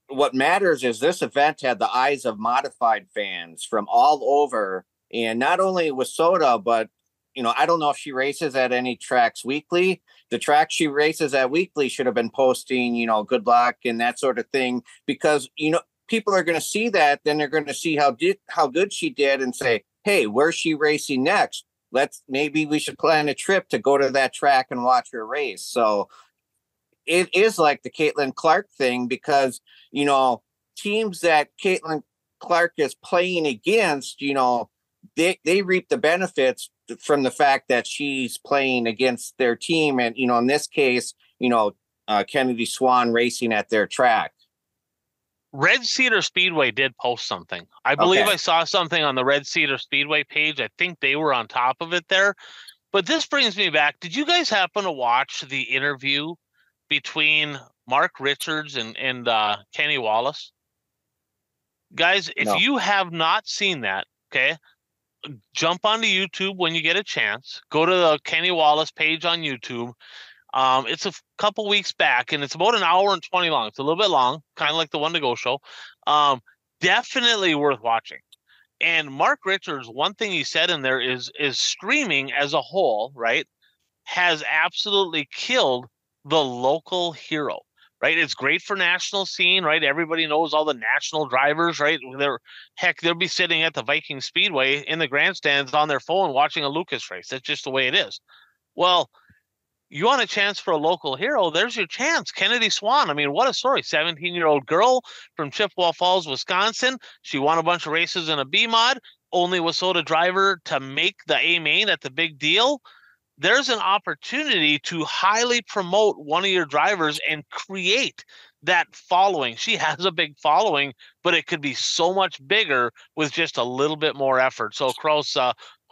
What matters is this event had the eyes of modified fans from all over, and not only Wissota, but, you know, I don't know if she races at any tracks weekly. The track she races at weekly should have been posting, you know, good luck and that sort of thing, because, you know, people are going to see that. Then they're going to see how good she did and say, hey, where's she racing next? Maybe we should plan a trip to go to that track and watch her race. So it is like the Caitlin Clark thing, because, you know, teams that Caitlin Clark is playing against, you know, they reap the benefits from the fact that she's playing against their team. And, in this case, Kennedy Swan racing at their track. Red Cedar Speedway did post something. I believe Okay. I saw something on the Red Cedar Speedway page. I think they were on top of it there. But this brings me back. Did you guys happen to watch the interview between Mark Richards and Kenny Wallace? Guys, if No. you have not seen that, okay, jump onto YouTube when you get a chance. Go to the Kenny Wallace page on YouTube. It's a couple weeks back, and it's about an hour and 20 long. It's a little bit long, kind of like the One to Go show. Definitely worth watching. And Mark Richards, one thing he said in there is streaming as a whole, right, has absolutely killed the local hero, right? It's great for national scene, right? Everybody knows all the national drivers, right? They'll be sitting at the Viking Speedway in the grandstands on their phone watching a Lucas race. That's just the way it is. Well, you want a chance for a local hero, there's your chance. Kennedy Swan. I mean, what a story. 17-year-old girl from Chippewa Falls, Wisconsin. She won a bunch of races in a B-Mod, only WISSOTA driver to make the A-Main at the big deal. There's an opportunity to highly promote one of your drivers and create that following. She has a big following, but it could be so much bigger with just a little bit more effort. So, Kraus,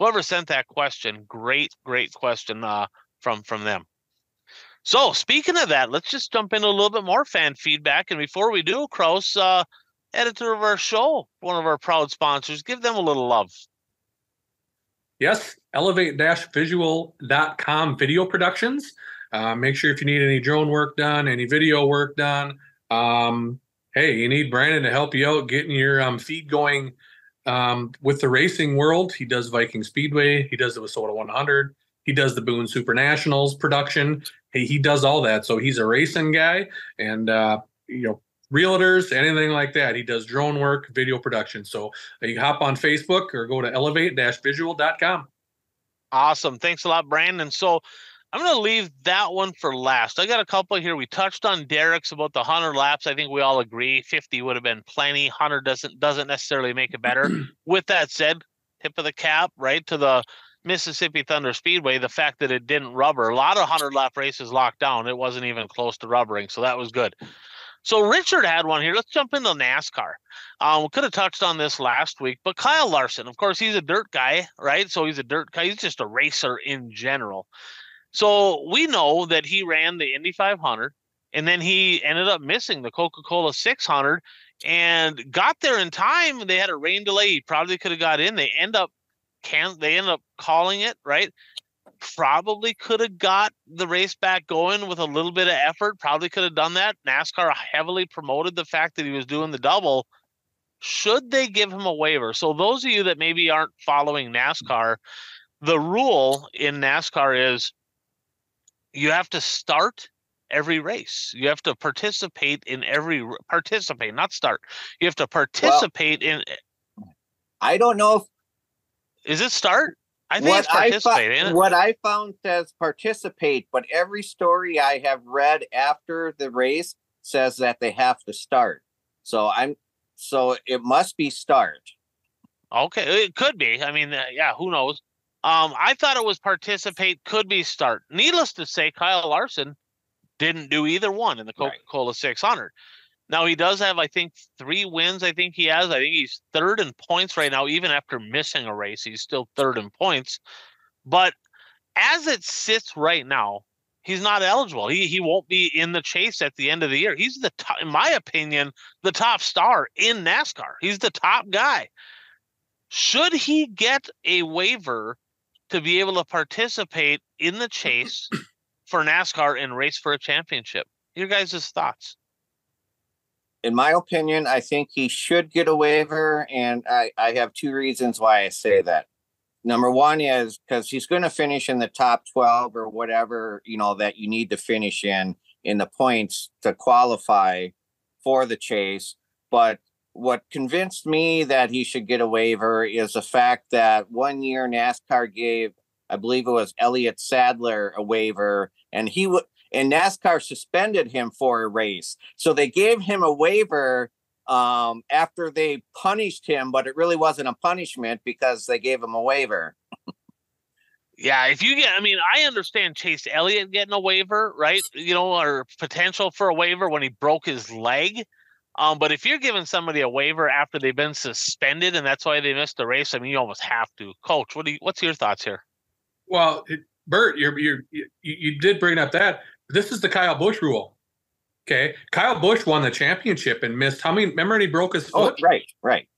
whoever sent that question, great question from them. So, speaking of that, let's just jump into a little bit more fan feedback. And before we do, Kraus, editor of our show, one of our proud sponsors, give them a little love. Yes, elevate-visual.com video productions. Make sure if you need any drone work done, any video work done, hey, you need Brandon to help you out getting your feed going with the racing world. He does Viking Speedway. He does the WISSOTA 100. He does the Boone Super Nationals production. He does all that. So he's a racing guy, and realtors, anything like that. He does drone work, video production. So you hop on Facebook or go to elevate-visual.com. Awesome. Thanks a lot, Brandon. So I'm going to leave that one for last. I got a couple here. We touched on Derek's about the 100 laps. I think we all agree 50 would have been plenty. 100 doesn't necessarily make it better. With that said, tip of the cap, right, to the Mississippi Thunder Speedway, the fact that it didn't rubber. A lot of 100-lap races locked down. It wasn't even close to rubbering, so that was good. So Richard had one here. Let's jump into NASCAR. We could have touched on this last week, but Kyle Larson, of course, he's a dirt guy, right? So he's a dirt guy. He's just a racer in general. So we know that he ran the Indy 500, and then he ended up missing the Coca-Cola 600 and got there in time. They had a rain delay. He probably could have got in. They end up calling it, right? Probably could have got the race back going with a little bit of effort. Probably could have done that. NASCAR heavily promoted the fact that he was doing the double. Should they give him a waiver? So those of you that maybe aren't following NASCAR, the rule in NASCAR is you have to start every race. You have to participate in not start. You have to participate in. I don't know if. Is it start? I think it's participate, ain't it? What I found says participate, but every story I have read after the race says that they have to start. So it must be start. Okay, it could be. I mean, yeah, who knows? I thought it was participate, could be start. Needless to say, Kyle Larson didn't do either one in the Coca-Cola 600. Now, he does have, I think, 3 wins. I think he's third in points right now. Even after missing a race, he's still third in points. But as it sits right now, he's not eligible. He won't be in the chase at the end of the year. He's in my opinion, the top star in NASCAR. He's the top guy. Should he get a waiver to be able to participate in the chase for NASCAR and race for a championship? Your guys' thoughts? In my opinion, I think he should get a waiver, and I have 2 reasons why I say that. Number one is because he's going to finish in the top 12 or whatever, that you need to finish in the points to qualify for the chase. But what convinced me that he should get a waiver is the fact that one year NASCAR gave, I believe it was Elliott Sadler, a waiver, and NASCAR suspended him for a race. So they gave him a waiver after they punished him, but it really wasn't a punishment because they gave him a waiver. Yeah, if you get, I mean, I understand Chase Elliott getting a waiver, right? You know, or potential for a waiver when he broke his leg. But if you're giving somebody a waiver after they've been suspended and that's why they missed the race, I mean, you almost have to. Coach, what's your thoughts here? Well, Bert, you did bring up that. This is the Kyle Busch rule. Okay, Kyle Busch won the championship and missed. How many? Remember, he broke his foot. Oh, right.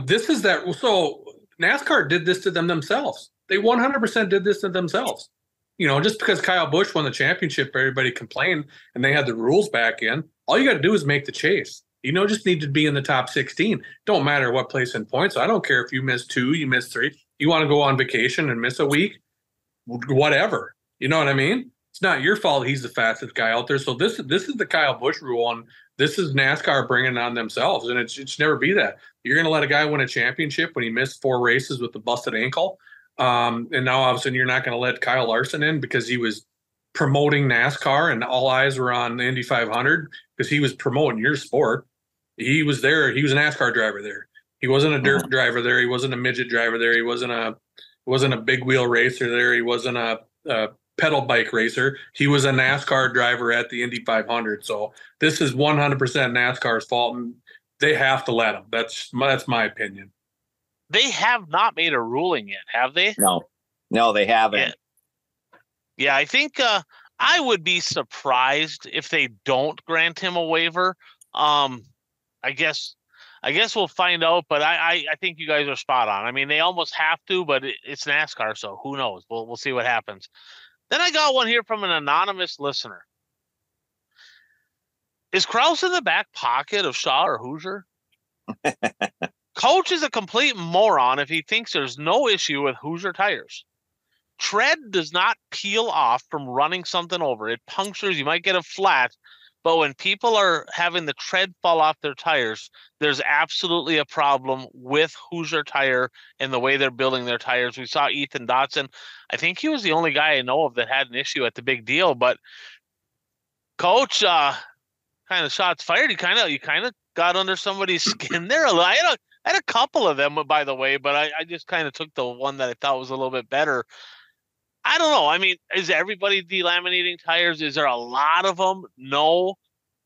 This is that. So NASCAR did this to themselves. They 100% did this to themselves. You know, just because Kyle Busch won the championship, everybody complained, and they had the rules back in. All you got to do is make the chase. You know, just need to be in the top 16. Don't matter what place in points. I don't care if you miss 2, you miss 3. You want to go on vacation and miss a week, whatever. You know what I mean? It's not your fault he's the fastest guy out there. So this is the Kyle Busch rule, and this is NASCAR bringing it on themselves, and it should never be that. You're going to let a guy win a championship when he missed 4 races with a busted ankle, and now all of a sudden you're not going to let Kyle Larson in because he was promoting NASCAR and all eyes were on the Indy 500 because he was promoting your sport. He was there. He was a NASCAR driver there. He wasn't a dirt driver there. He wasn't a midget driver there. He wasn't a big wheel racer there. He wasn't a pedal bike racer. He was a NASCAR driver at the Indy 500. So this is 100% NASCAR's fault, and they have to let him. That's my opinion. They have not made a ruling yet, have they? No, they haven't. Yeah, I think I would be surprised if they don't grant him a waiver. I guess we'll find out, but I think you guys are spot on. I mean, they almost have to, but it's NASCAR, so who knows? We'll see what happens. Then I got one here from an anonymous listener. Is Kraus in the back pocket of Shaw or Hoosier? Coach is a complete moron if he thinks there's no issue with Hoosier tires. Tread does not peel off from running something over. It punctures. You might get a flat. But when people are having the tread fall off their tires, there's absolutely a problem with Hoosier Tire and the way they're building their tires. We saw Ethan Dotson. I think he was the only guy I know of that had an issue at the big deal. But Coach, kind of shots fired. You kind of got under somebody's skin there. I had a couple of them, by the way, but I just kind of took the one that I thought was a little bit better. I don't know. I mean, is everybody delaminating tires? Is there a lot of them? No.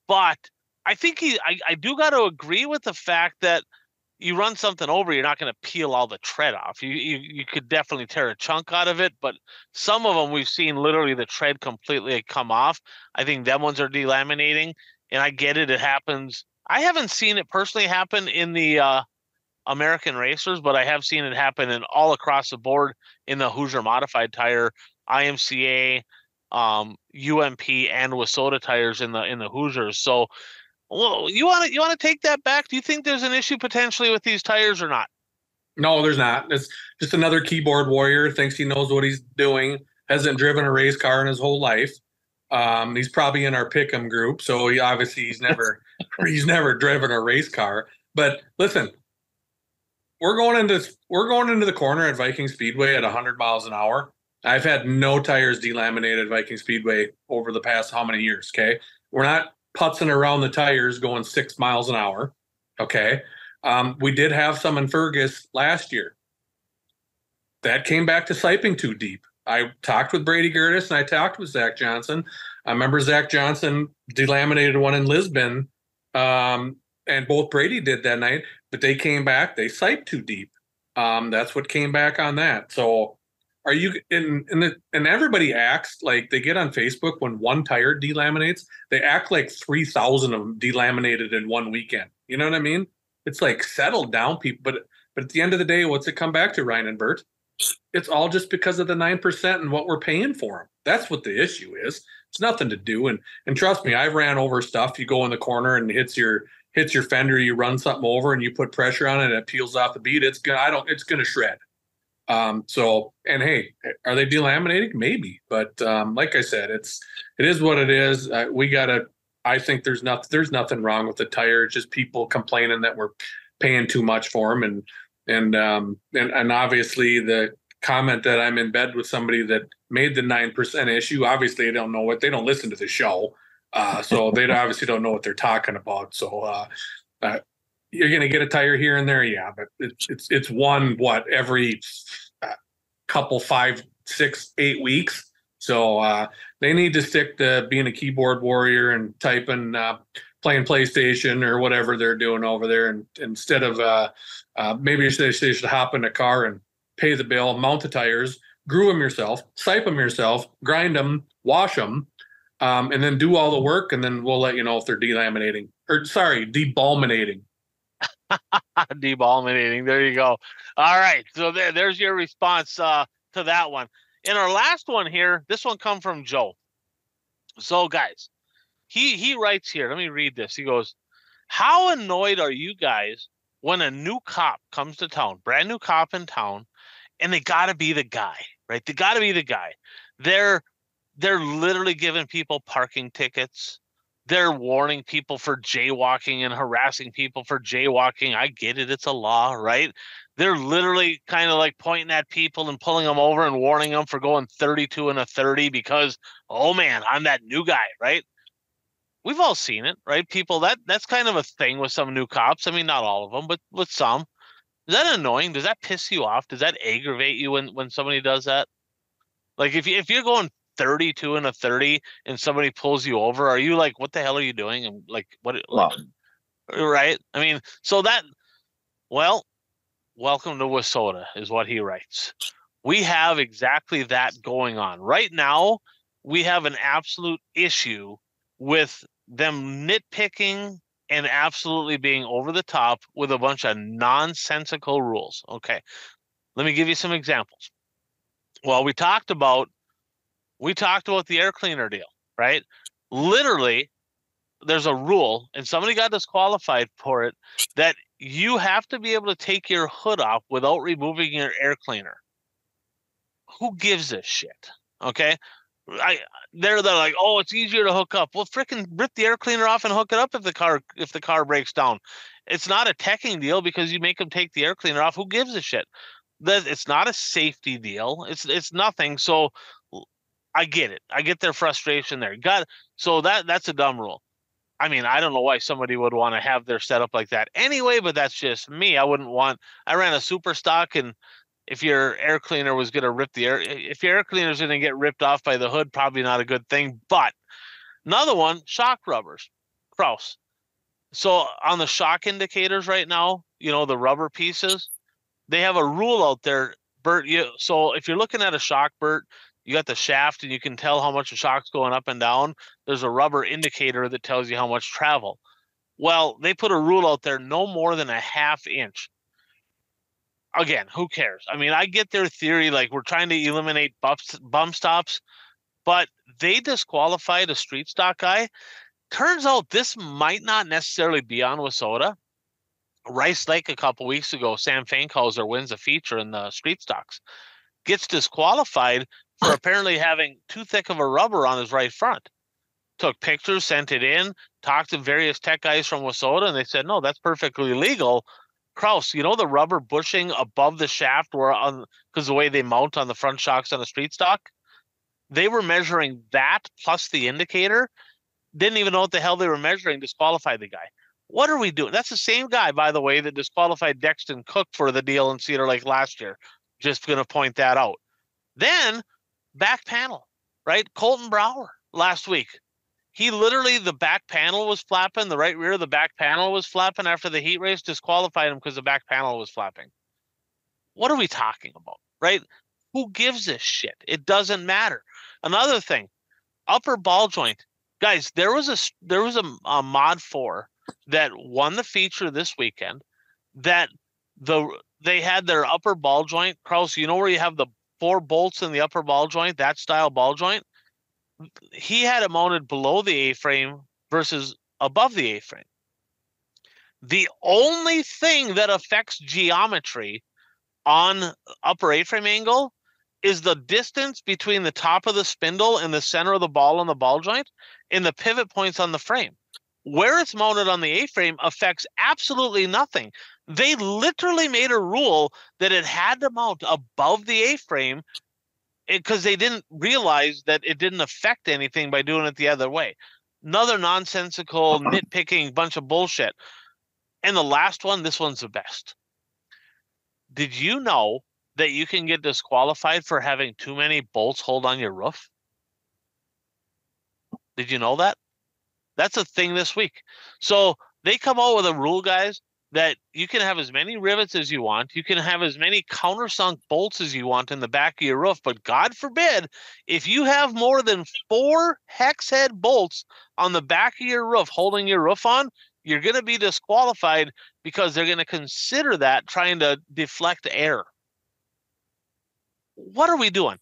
But I think I do got to agree with the fact that you run something over, you're not going to peel all the tread off. You could definitely tear a chunk out of it, but some of them we've seen literally the tread completely come off. I think them ones are delaminating, and I get it. It happens. I haven't seen it personally happen in the American racers, but I have seen it happen in all across the board in the Hoosier modified tire, IMCA, UMP, and Wasota tires in the Hoosiers. So, well, you want to take that back? Do you think there's an issue potentially with these tires or not? No, there's not. It's just another keyboard warrior, thinks he knows what he's doing, hasn't driven a race car in his whole life. He's probably in our Pick'em group, so he's never driven a race car. But listen, we're going into the corner at Viking Speedway at 100 miles an hour. I've had no tires delaminated at Viking Speedway over the past how many years, okay? We're not putzing around the tires going 6 miles an hour, okay? We did have some in Fergus last year. That came back to siping too deep. I talked with Brady Gertis and I talked with Zach Johnson. I remember Zach Johnson delaminated one in Lisbon, and both Brady did that night, but they came back, they siped too deep. That's what came back on that. So are you and everybody acts like they get on Facebook when one tire delaminates, they act like 3,000 of them delaminated in one weekend. You know what I mean? It's like settled down people, but at the end of the day, what's it come back to, Ryan and Bert? It's all just because of the 9% and what we're paying for them. That's what the issue is. It's nothing to do. And trust me, I've ran over stuff. You go in the corner and hits your fender, you run something over and you put pressure on it and it peels off the bead. It's gonna shred. So, and hey, are they delaminating? Maybe, but like I said, it is what it is. I think there's nothing wrong with the tire. It's just people complaining that we're paying too much for them, and obviously the comment that I'm in bed with somebody that made the 9% issue. Obviously, they don't listen to the show, so they obviously don't know what they're talking about. So You're going to get a tire here and there, yeah, but it's one every couple 5, 6, 8 weeks. So they need to stick to being a keyboard warrior and typing, playing PlayStation or whatever they're doing over there, and instead of maybe they should hop in a car and pay the bill, mount the tires, grew them yourself, sipe them yourself, grind them, wash them, and then do all the work, and then we'll let you know if they're delaminating or debulminating. Debulminating. There you go. All right. So there's your response to that one. In our last one here, this one come from Joe. So guys, he writes here. Let me read this. He goes, "How annoyed are you guys when a new cop comes to town, brand new cop in town, and they got to be the guy, right? They got to be the guy. They're literally giving people parking tickets. They're warning people for jaywalking and harassing people for jaywalking. I get it. It's a law, right? They're literally kind of like pointing at people and pulling them over and warning them for going 32 and a 30 because, oh man, I'm that new guy, right? We've all seen it, right? People, that's kind of a thing with some new cops. I mean, not all of them, but with some. Is that annoying? Does that piss you off? Does that aggravate you when somebody does that? Like if you're going 32 and a 30 and somebody pulls you over, are you like, what the hell are you doing? And like, what? Like, right? I mean, so that, well, welcome to WISSOTA is what he writes. We have exactly that going on right now. We have an absolute issue with them nitpicking and absolutely being over the top with a bunch of nonsensical rules. Okay, let me give you some examples. Well, we talked about the air cleaner deal, right? Literally, there's a rule, and somebody got disqualified for it, that you have to be able to take your hood off without removing your air cleaner. Who gives a shit? Okay? They're like, oh, it's easier to hook up. Well, frickin' rip the air cleaner off and hook it up if the car breaks down. It's not a teching deal because you make them take the air cleaner off. Who gives a shit? It's not a safety deal. It's nothing. So I get it. I get their frustration there. So that's a dumb rule. I mean, I don't know why somebody would want to have their setup like that anyway, but that's just me. I ran a super stock, and if your air cleaner was going to if your air cleaner is going to get ripped off by the hood, probably not a good thing. But another one, shock rubbers, Kraus. So on the shock indicators right now, the rubber pieces, they have a rule out there, Bert. So if you're looking at a shock, Bert, you got the shaft and you can tell how much the shock's going up and down. There's a rubber indicator that tells you how much travel. Well, they put a rule out there, no more than a ½ inch. Again, who cares? I mean, I get their theory, like we're trying to eliminate bump stops, but they disqualified a street stock guy. Turns out this might not necessarily be on WISSOTA. Rice Lake a couple weeks ago, Sam Fankhauser wins a feature in the street stocks. Gets disqualified for apparently having too thick of a rubber on his right front. Took pictures, sent it in, talked to various tech guys from WISSOTA, and they said, no, that's perfectly legal. Kraus, the rubber bushing above the shaft because the way they mount on the front shocks on a street stock, they were measuring that plus the indicator, didn't even know what the hell they were measuring, disqualified the guy. What are we doing? That's the same guy, by the way, that disqualified Dexton Cook for the deal in Cedar Lake last year. Just going to point that out. Then back panel, right? Colton Brower last week. He literally, the back panel was flapping, the right rear of the back panel was flapping after the heat race, disqualified him because the back panel was flapping. What are we talking about, right? Who gives a shit? It doesn't matter. Another thing, upper ball joint. Guys, there was a Mod 4 that won the feature this weekend that they had their upper ball joint. Kraus, where you have the 4 bolts in the upper ball joint, that style ball joint? He had it mounted below the A-frame versus above the A-frame. The only thing that affects geometry on upper A-frame angle is the distance between the top of the spindle and the center of the ball on the ball joint and the pivot points on the frame. Where it's mounted on the A-frame affects absolutely nothing. They literally made a rule that it had to mount above the A-frame because they didn't realize that it didn't affect anything by doing it the other way. Another nonsensical, nitpicking bunch of bullshit. And the last one, this one's the best. Did you know that you can get disqualified for having too many bolts hold on your roof? Did you know that? That's a thing this week. So they come out with a rule, guys, that you can have as many rivets as you want. You can have as many countersunk bolts as you want in the back of your roof. But God forbid, if you have more than 4 hex head bolts on the back of your roof holding your roof on, you're going to be disqualified because they're going to consider that trying to deflect air. What are we doing?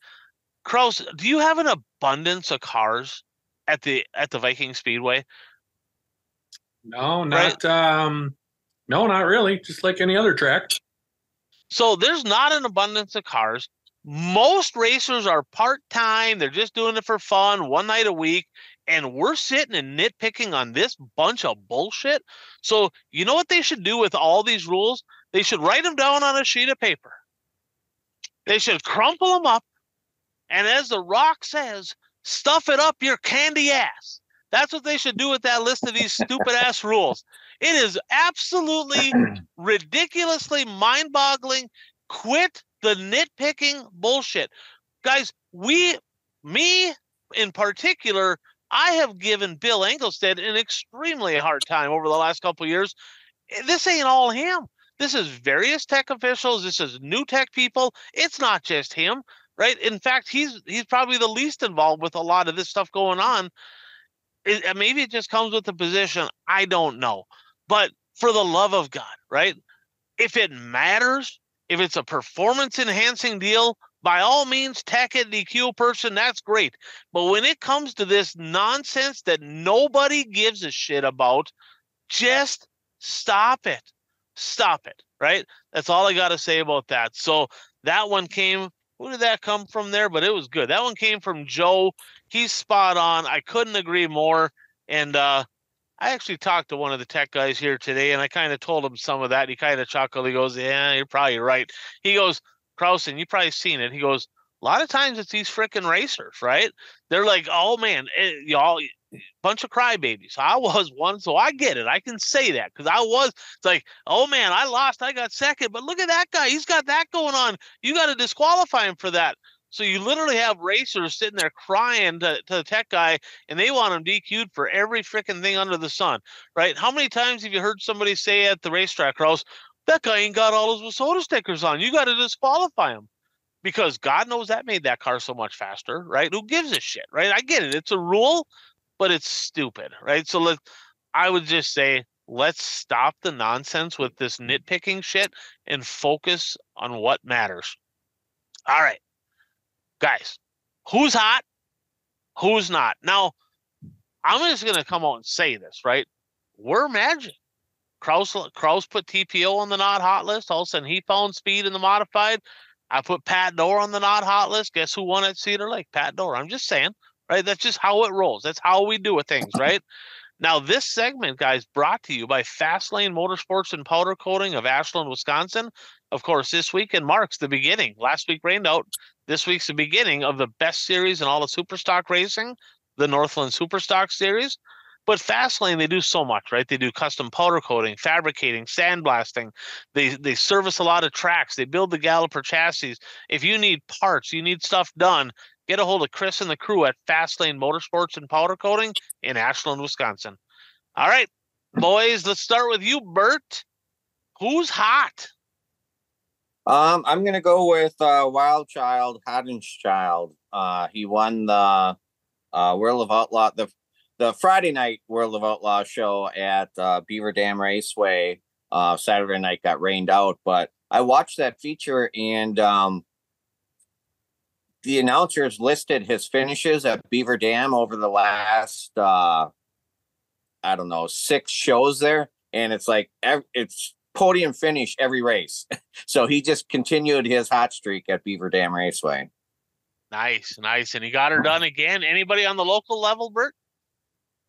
Kraus, do you have an abundance of cars at the Viking Speedway? No, not no, not really. Just like any other track. So there's not an abundance of cars. Most racers are part-time. They're just doing it for fun, one night a week. And we're sitting and nitpicking on this bunch of bullshit. So you know what they should do with all these rules? They should write them down on a sheet of paper. They should crumple them up. And as The Rock says, stuff it up your candy ass. That's what they should do with that list of these stupid ass rules. It is absolutely ridiculously mind-boggling. Quit the nitpicking bullshit. Guys, me in particular, I have given Bill Engelstad an extremely hard time over the last couple of years. This ain't all him. This is various tech officials. This is new tech people. It's not just him, right? In fact, he's probably the least involved with a lot of this stuff going on. Maybe it just comes with the position. I don't know. But for the love of God, right? If it matters, if it's a performance-enhancing deal, by all means, tech it, DQ a person, that's great. But when it comes to this nonsense that nobody gives a shit about, just stop it. Stop it, right? That's all I got to say about that. So that one came, who did that come from there? But it was good. That one came from Joe. He's spot on. I couldn't agree more. And I actually talked to one of the tech guys here today, and I kind of told him some of that. He kind of chuckled. He goes, yeah, you're probably right. He goes, Krausen, you've probably seen it. He goes, a lot of times it's these freaking racers, right? They're like, oh, man, y'all, bunch of crybabies. I was one, so I get it. I can say that because I was. It's like, oh, man, I lost. I got second. But look at that guy. He's got that going on. You got to disqualify him for that. So you literally have racers sitting there crying to the tech guy, and they want him DQ'd for every freaking thing under the sun, right? How many times have you heard somebody say at the racetrack, Ross, that guy ain't got all his WISSOTA stickers on. You got to disqualify him. Because God knows that made that car so much faster, right? Who gives a shit, right? I get it. It's a rule, but it's stupid, right? So I would just say, let's stop the nonsense with this nitpicking shit and focus on what matters. All right. Guys, who's hot? Who's not? Now, I'm just going to come out and say this, right? We're magic. Kraus put TPO on the not hot list. All of a sudden, he found speed in the modified. I put Pat Dorr on the not hot list. Guess who won at Cedar Lake? Pat Dorr. I'm just saying, right? That's just how it rolls. That's how we do it things, right? Now, this segment, guys, brought to you by Fastlane Motorsports and Powder Coating of Ashland, Wisconsin. Of course, this weekend marks the beginning. Last week rained out. This week's the beginning of the best series in all of Superstock racing, the Northland Superstock Series. But Fastlane, they do so much, right? They do custom powder coating, fabricating, sandblasting. They service a lot of tracks. They build the Galloper chassis. If you need parts, you need stuff done, get a hold of Chris and the crew at Fastlane Motorsports and Powder Coating in Ashland, Wisconsin. All right, boys, let's start with you, Bert. Who's hot? I'm gonna go with Wild Child, Haddonchild. He won the World of Outlaw, the Friday night World of Outlaw show at Beaver Dam Raceway. Saturday night got rained out, but I watched that feature, and the announcers listed his finishes at Beaver Dam over the last 6 shows there, and it's like it's podium finish every race. So he just continued his hot streak at Beaver Dam Raceway. Nice. And he got her done again. Anybody on the local level, Bert?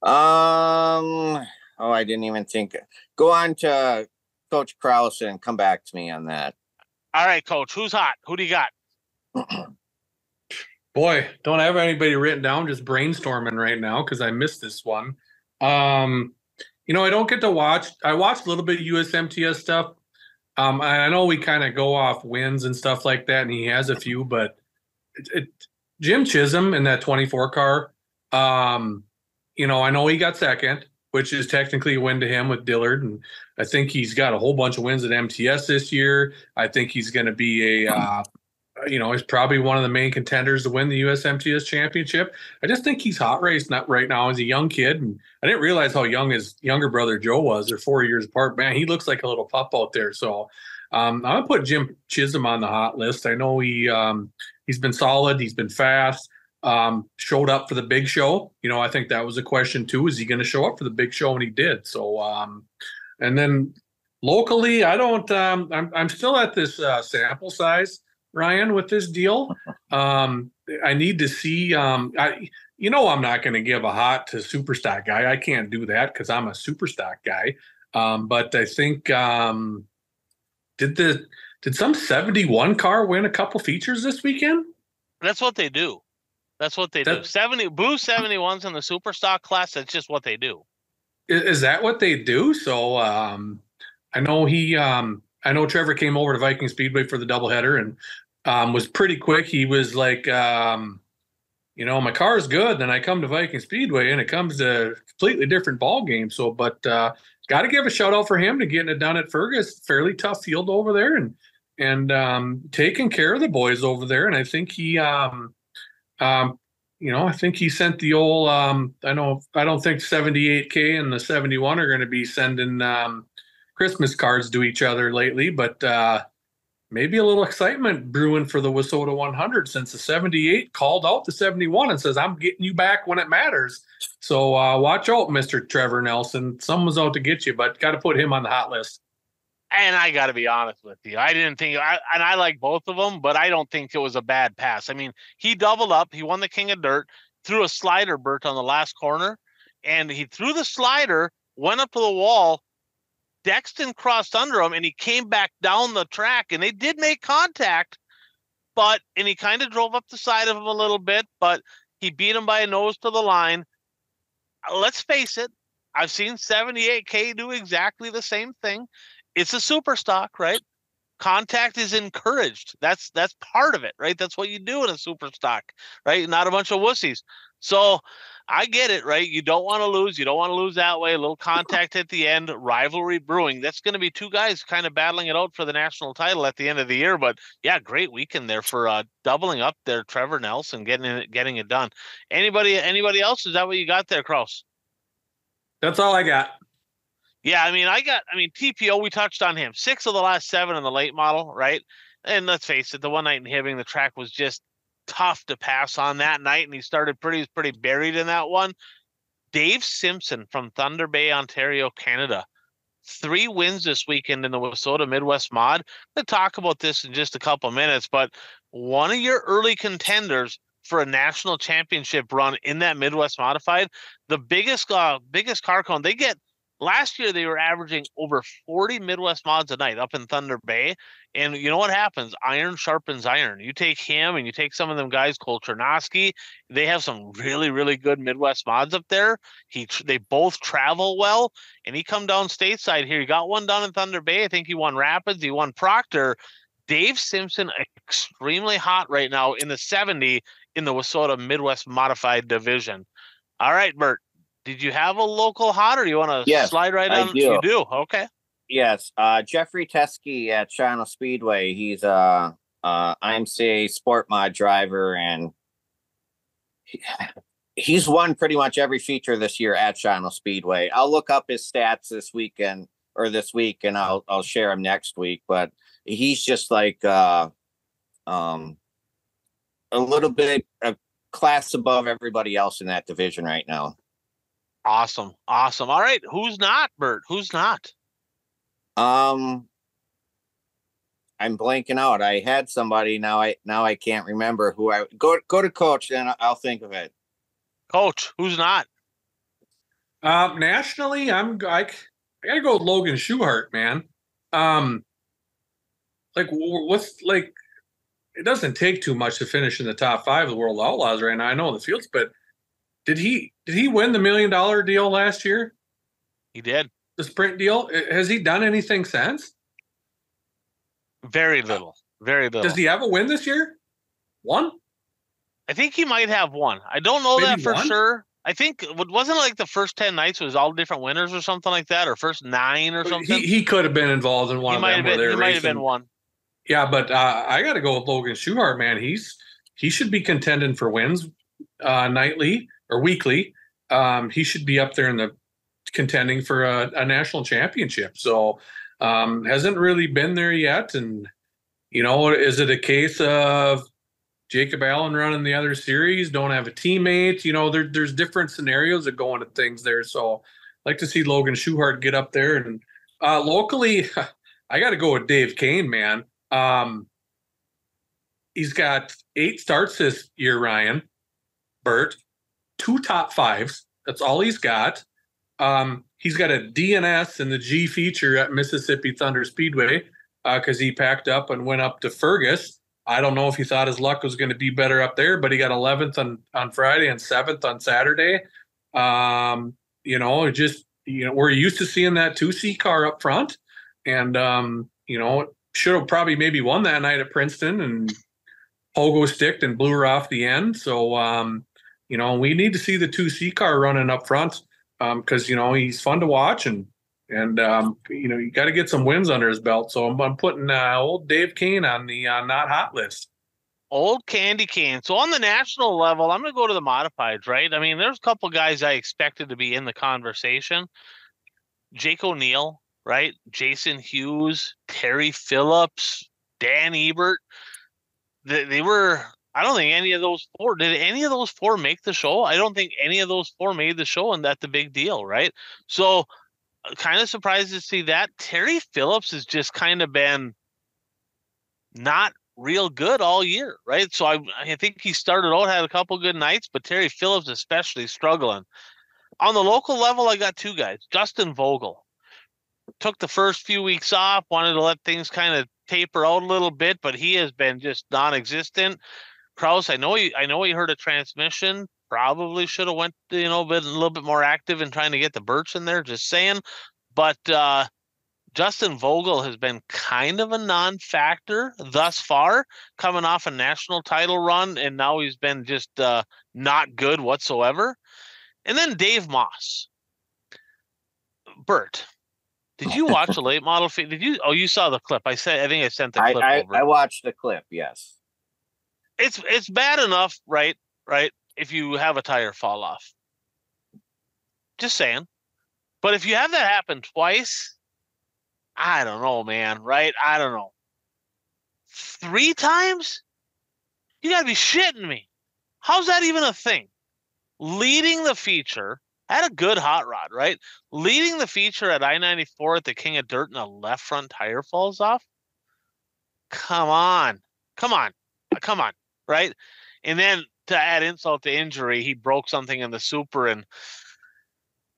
I didn't even think. Go on to Coach Kraus and come back to me on that. All right, Coach. Who's hot? Who do you got? Boy, don't have anybody written down. Just brainstorming right now because I missed this one. I don't get to watch. I watched a little bit of USMTS stuff. I know we kind of go off wins and stuff like that, and he has a few, but Jim Chisholm in that 24 car, I know he got second, which is technically a win to him with Dillard. And I think he's got a whole bunch of wins at MTS this year. I think he's going to be he's probably one of the main contenders to win the USMTS championship. I just think he's hot raced right now. He's a young kid. And I didn't realize how young his younger brother Joe was. They're 4 years apart. Man, he looks like a little pup out there. So I'm going to put Jim Chisholm on the hot list. I know he's been solid. He's been fast. Showed up for the big show. I think that was a question too. Is he going to show up for the big show? And he did. So, and then locally, I don't, I'm still at this sample size, Ryan, with this deal. I need to see, I'm not going to give a hot to Superstock guy. I can't do that because I'm a Superstock guy. But I think, did some 71 car win a couple features this weekend? That's what they do. That's what they do. Blue 71s in the super stock class. That's just what they do. Is that what they do? So I know Trevor came over to Viking Speedway for the doubleheader and was pretty quick. He was like, my car is good. Then I come to Viking Speedway and it comes to a completely different ball game. So, but got to give a shout out for him to getting it done at Fergus. Fairly tough field over there and taking care of the boys over there. And I think he. I think he sent the old, I don't think 78K and the 71 are going to be sending Christmas cards to each other lately, but maybe a little excitement brewing for the WISSOTA 100 since the 78 called out the 71 and says, I'm getting you back when it matters. So watch out, Mr. Trevor Nelson. Someone's out to get you, but got to put him on the hot list. And I got to be honest with you. I didn't think, and I like both of them, but I don't think it was a bad pass. I mean, he doubled up. He won the King of Dirt, threw a slider, Bert, on the last corner, and he threw the slider, went up to the wall. Dexton crossed under him, and he came back down the track, and they did make contact, and he kind of drove up the side of him a little bit, but he beat him by a nose to the line. Let's face it. I've seen 78K do exactly the same thing. It's a super stock, right? Contact is encouraged. That's part of it, right? That's what you do in a super stock, right? Not a bunch of wussies. So I get it, right? You don't want to lose. You don't want to lose that way. A little contact at the end, rivalry brewing. That's going to be two guys kind of battling it out for the national title at the end of the year. But yeah, great weekend there for doubling up there, Trevor Nelson, getting it done. Anybody else? Is that what you got there, Kraus? That's all I got. Yeah, I mean, TPO, we touched on him. 6 of the last 7 in the late model, right? And let's face it, the one night in Hibbing, the track was just tough to pass on that night, and he started pretty buried in that one. Dave Simpson from Thunder Bay, Ontario, Canada. 3 wins this weekend in the WISSOTA Midwest Mod. I'm going to talk about this in just a couple minutes, but one of your early contenders for a national championship run in that Midwest Modified, the biggest car cone, last year, they were averaging over 40 Midwest mods a night up in Thunder Bay. And you know what happens? Iron sharpens iron. You take him and you take some of them guys, Cole Chernosky. They have some really, really good Midwest mods up there. They both travel well. And he come down stateside here. He got one down in Thunder Bay. I think he won Rapids. He won Proctor. Dave Simpson, extremely hot right now in the 70 in the WISSOTA Midwest Modified Division. All right, Bert. Did you have a local hot, or do you want to slide right on? You do. Okay. Yes. Jeffrey Teskey at Channel Speedway. He's a IMCA sport mod driver, and he's won pretty much every feature this year at Channel Speedway. I'll look up his stats this week, and I'll share them next week. But he's just like a little bit a class above everybody else in that division right now. Awesome. All right. Who's not, Bert? Who's not? I'm blanking out. I had somebody. Now I can't remember who I go to Coach, and I'll think of it. Coach, who's not? Nationally, I gotta go with Logan Schuchart, man. It doesn't take too much to finish in the top 5 of the World Outlaws right now. I know the fields, but did he win the $1 million deal last year? He did. The sprint deal. Has he done anything since? Very little. Very little. Does he have a win this year? One? I think he might have one. I don't know Maybe that for one? sure. I think wasn't it like the first 10 nights was all different winners or something like that, or first 9 or something. He could have been involved in one He of might them. have been. He might have been one. Yeah, but I got to go with Logan Schuchart, man. He should be contending for wins nightly or weekly. He should be up there in the contending for a national championship. So hasn't really been there yet. And is it a case of Jacob Allen running the other series, don't have a teammate? There's different scenarios that go into things there. So I'd like to see Logan Schuchart get up there. And locally, I got to go with Dave Kane, man. He's got 8 starts this year, Ryan, Bert, 2 top 5s. That's all he's got. He's got a DNS in the G feature at Mississippi Thunder Speedway because he packed up and went up to Fergus. I don't know if he thought his luck was going to be better up there, but he got 11th on Friday and 7th on Saturday. We're used to seeing that 2C car up front, and should have probably maybe won that night at Princeton, and Pogo sticked and blew her off the end. So we need to see the 2C car running up front because he's fun to watch, and you got to get some wins under his belt. So I'm putting old Dave Kane on the not hot list. Old Candy Cane. So on the national level, I'm going to go to the modifieds, right? I mean, there's a couple guys I expected to be in the conversation. Jake O'Neill, right? Jason Hughes, Terry Phillips, Dan Ebert. They were, I don't think any of those 4, did any of those 4 make the show? I don't think any of those 4 made the show, and that's the big deal, right? So kind of surprised to see that. Terry Phillips has just kind of been not real good all year, right? So I think he started out, had a couple good nights, but Terry Phillips especially struggling. On the local level, I got 2 guys. Justin Vogel took the first few weeks off, wanted to let things kind of taper out a little bit, but he has been just non-existent. Kraus, I know he heard a transmission. Probably should have went, been a little bit more active in trying to get the Birch in there, just saying. But Justin Vogel has been kind of a non-factor thus far, coming off a national title run, and now he's been just not good whatsoever. And then Dave Moss. Bert, did you watch the late model? Did you? Oh, you saw the clip. I think I sent the clip over. I watched the clip, yes. It's bad enough, right? If you have a tire fall off. Just saying. But if you have that happen twice, I don't know, man, right? I don't know. 3 times? You got to be shitting me. How's that even a thing? Leading the feature, had a good hot rod, right? Leading the feature at I-94 at the King of Dirt and the left front tire falls off? Come on, right? And then to add insult to injury, he broke something in the super and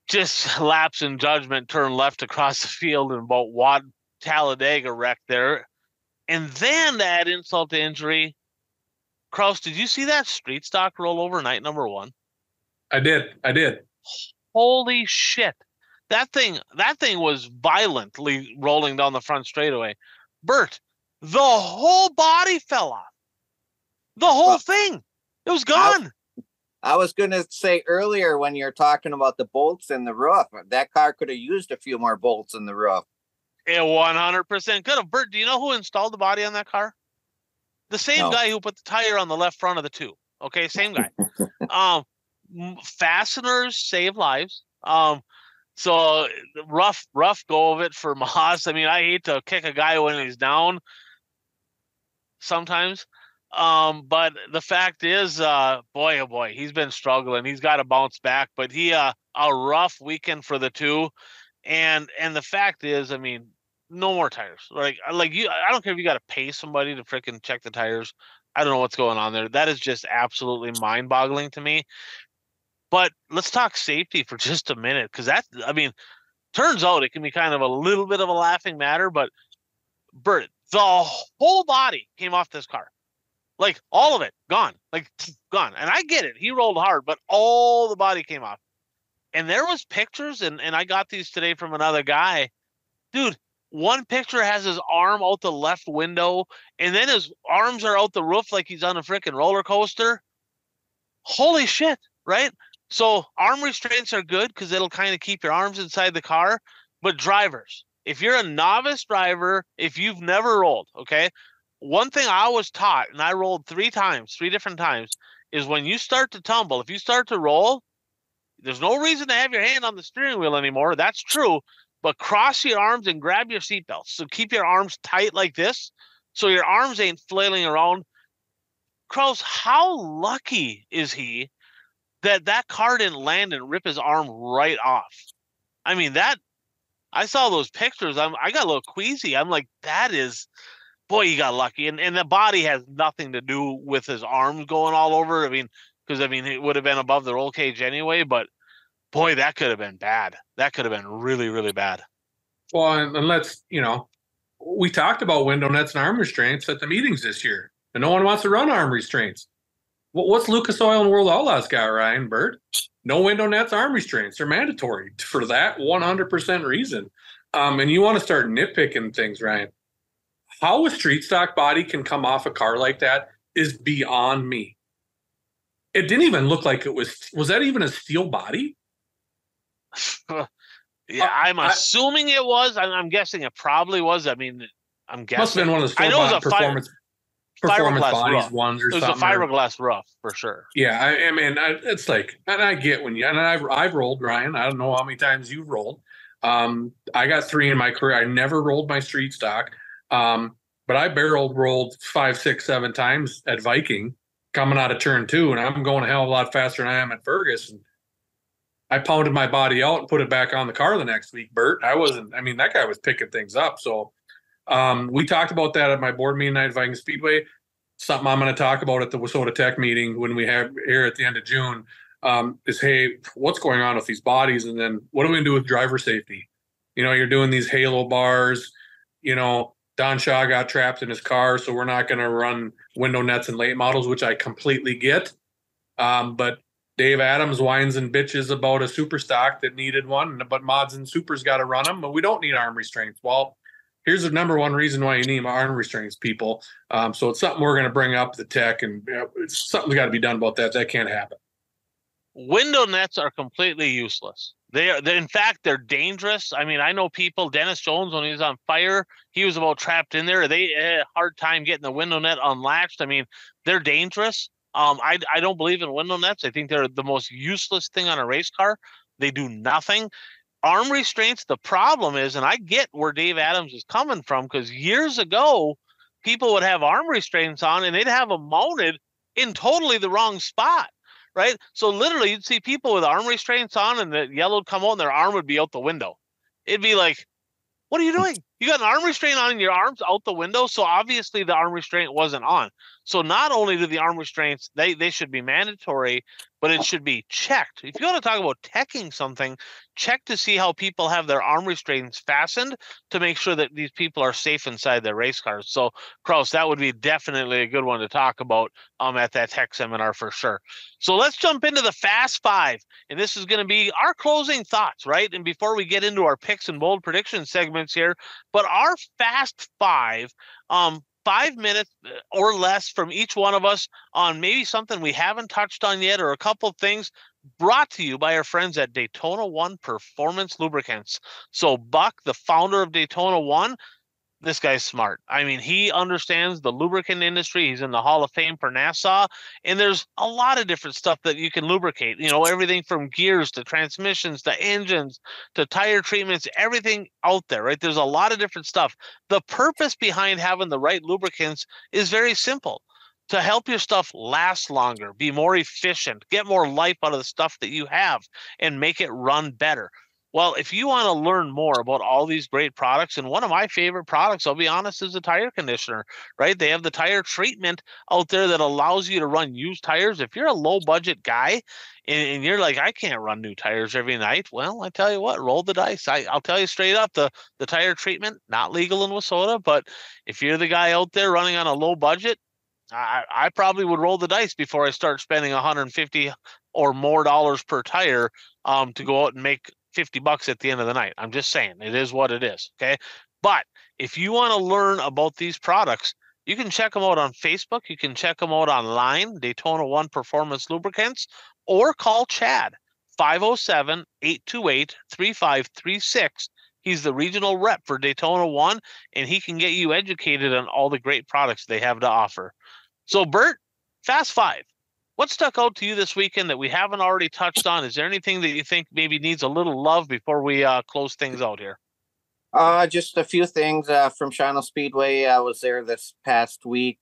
just lapse in judgment, turned left across the field and about Talladega wreck there. And then to add insult to injury, Kraus, did you see that street stock roll over night number 1? I did. Holy shit. That thing was violently rolling down the front straightaway. Bert, the whole body fell off. The whole thing. It was gone. I was going to say earlier when you're talking about the bolts in the roof, that car could have used a few more bolts in the roof. It 100% could have. Bert, do you know who installed the body on that car? The same guy who put the tire on the left front of the 2. Okay, same guy. Fasteners save lives. So rough go of it for Moss. I mean, I hate to kick a guy when he's down sometimes. But the fact is, boy, oh boy, he's been struggling. He's got to bounce back, but he, a rough weekend for the 2. And the fact is, I mean, no more tires. Like you, I don't care if you got to pay somebody to freaking check the tires. I don't know what's going on there. That is just absolutely mind boggling to me. But let's talk safety for just a minute. Cause turns out it can be kind of a little bit of a laughing matter, but Bert, the whole body came off this car. Like all of it, gone, gone. And I get it. He rolled hard, but all the body came off. And there was pictures, and I got these today from another guy. Dude, one picture has his arm out the left window, and then his arms are out the roof like he's on a freaking roller coaster. Holy shit, right? So arm restraints are good because it'll kind of keep your arms inside the car. But drivers, if you're a novice driver, if you've never rolled, okay, one thing I was taught, and I rolled 3 different times, is when you start to tumble, if you start to roll, there's no reason to have your hand on the steering wheel anymore. That's true. But cross your arms and grab your seatbelt. So keep your arms tight like this so your arms ain't flailing around. Kraus, how lucky is he that car didn't land and rip his arm right off? I mean, I saw those pictures. I got a little queasy. I'm like, boy, you got lucky. And the body has nothing to do with his arms going all over. I mean, because it would have been above the roll cage anyway, but boy, that could have been bad. That could have been really, really bad. Well, and let's, we talked about window nets and arm restraints at the meetings this year, and no one wants to run arm restraints. What's Lucas Oil and World Outlaws got, Ryan Bird? No window nets, arm restraints. They're mandatory for that 100% reason. And you want to start nitpicking things, Ryan. How a street stock body can come off a car like that is beyond me. It didn't even look like it was that even a steel body? Yeah, I'm assuming it was. I'm guessing it probably was. I mean, I'm guessing. Must have been one of the store performance bodies rough. ones or something. It was a fiberglass rough for sure. Yeah, I mean, it's like, and I get I've rolled, Ryan. I don't know how many times you've rolled. I got 3 in my career. I never rolled my street stock, but I barrel rolled 5, 6, 7 times at Viking coming out of turn 2, and I'm going a hell of a lot faster than I am at Fergus. And I pounded my body out and put it back on the car the next week, Bert. That guy was picking things up. So we talked about that at my board meeting night at Viking Speedway. Something I'm going to talk about at the WISSOTA Tech meeting when we have here at the end of June is, hey, what's going on with these bodies? And then what are we going to do with driver safety? You're doing these halo bars. Don Shaw got trapped in his car, so we're not going to run window nets and late models, which I completely get. But Dave Adams whines and bitches about a super stock that needed one, but mods and supers got to run them, but we don't need arm restraints. Well, here's the number one reason why you need arm restraints, people. So it's something we're going to bring up the tech, and something's got to be done about that. That can't happen. Window nets are completely useless. In fact, they're dangerous. I mean, I know people, Dennis Jones, when he was on fire, he was about trapped in there. They had a hard time getting the window net unlatched. I mean, they're dangerous. I don't believe in window nets. I think they're the most useless thing on a race car. They do nothing. Arm restraints, the problem is, and I get where Dave Adams is coming from, because years ago, people would have arm restraints on and they'd have them mounted in totally the wrong spot, right? So literally you'd see people with arm restraints on and the yellow would come out and their arm would be out the window. It'd be like, what are you doing? You got an arm restraint on and your arm's out the window. So obviously the arm restraint wasn't on. So not only do the arm restraints, they should be mandatory, but it should be checked. If you want to talk about teching something, check to see how people have their arm restraints fastened to make sure that these people are safe inside their race cars. So, Kraus, that would be definitely a good one to talk about at that tech seminar for sure. So let's jump into the Fast Five, and this is going to be our closing thoughts, right? And before we get into our picks and bold prediction segments here, but our Fast Five, 5 minutes or less from each one of us on maybe something we haven't touched on yet or a couple things, brought to you by our friends at Daytona One Performance Lubricants. So Buck, the founder of Daytona One, this guy's smart. I mean, he understands the lubricant industry. He's in the Hall of Fame for Nassau, and there's a lot of different stuff that you can lubricate, everything from gears to transmissions to engines to tire treatments, everything out there, right? There's a lot of different stuff. The purpose behind having the right lubricants is very simple: to help your stuff last longer, be more efficient, get more life out of the stuff that you have, and make it run better. Well, if you want to learn more about all these great products, and one of my favorite products, I'll be honest, is the tire conditioner, right? They have the tire treatment out there that allows you to run used tires. If you're a low budget guy and you're like, I can't run new tires every night, well, I tell you what, roll the dice. I'll tell you straight up, the tire treatment, not legal in WISSOTA, but if you're the guy out there running on a low budget, I probably would roll the dice before I start spending $150 or more dollars per tire to go out and make $50 at the end of the night. I'm just saying, it is what it is. Okay. But if you want to learn about these products, you can check them out on Facebook. You can check them out online, Daytona One Performance Lubricants, or call Chad, 507-828-3536. He's the regional rep for Daytona One, and he can get you educated on all the great products they have to offer. So, Bert, Fast Five, what stuck out to you this weekend that we haven't already touched on? Is there anything that you think maybe needs a little love before we close things out here? Just a few things from Shawano Speedway. I was there this past week.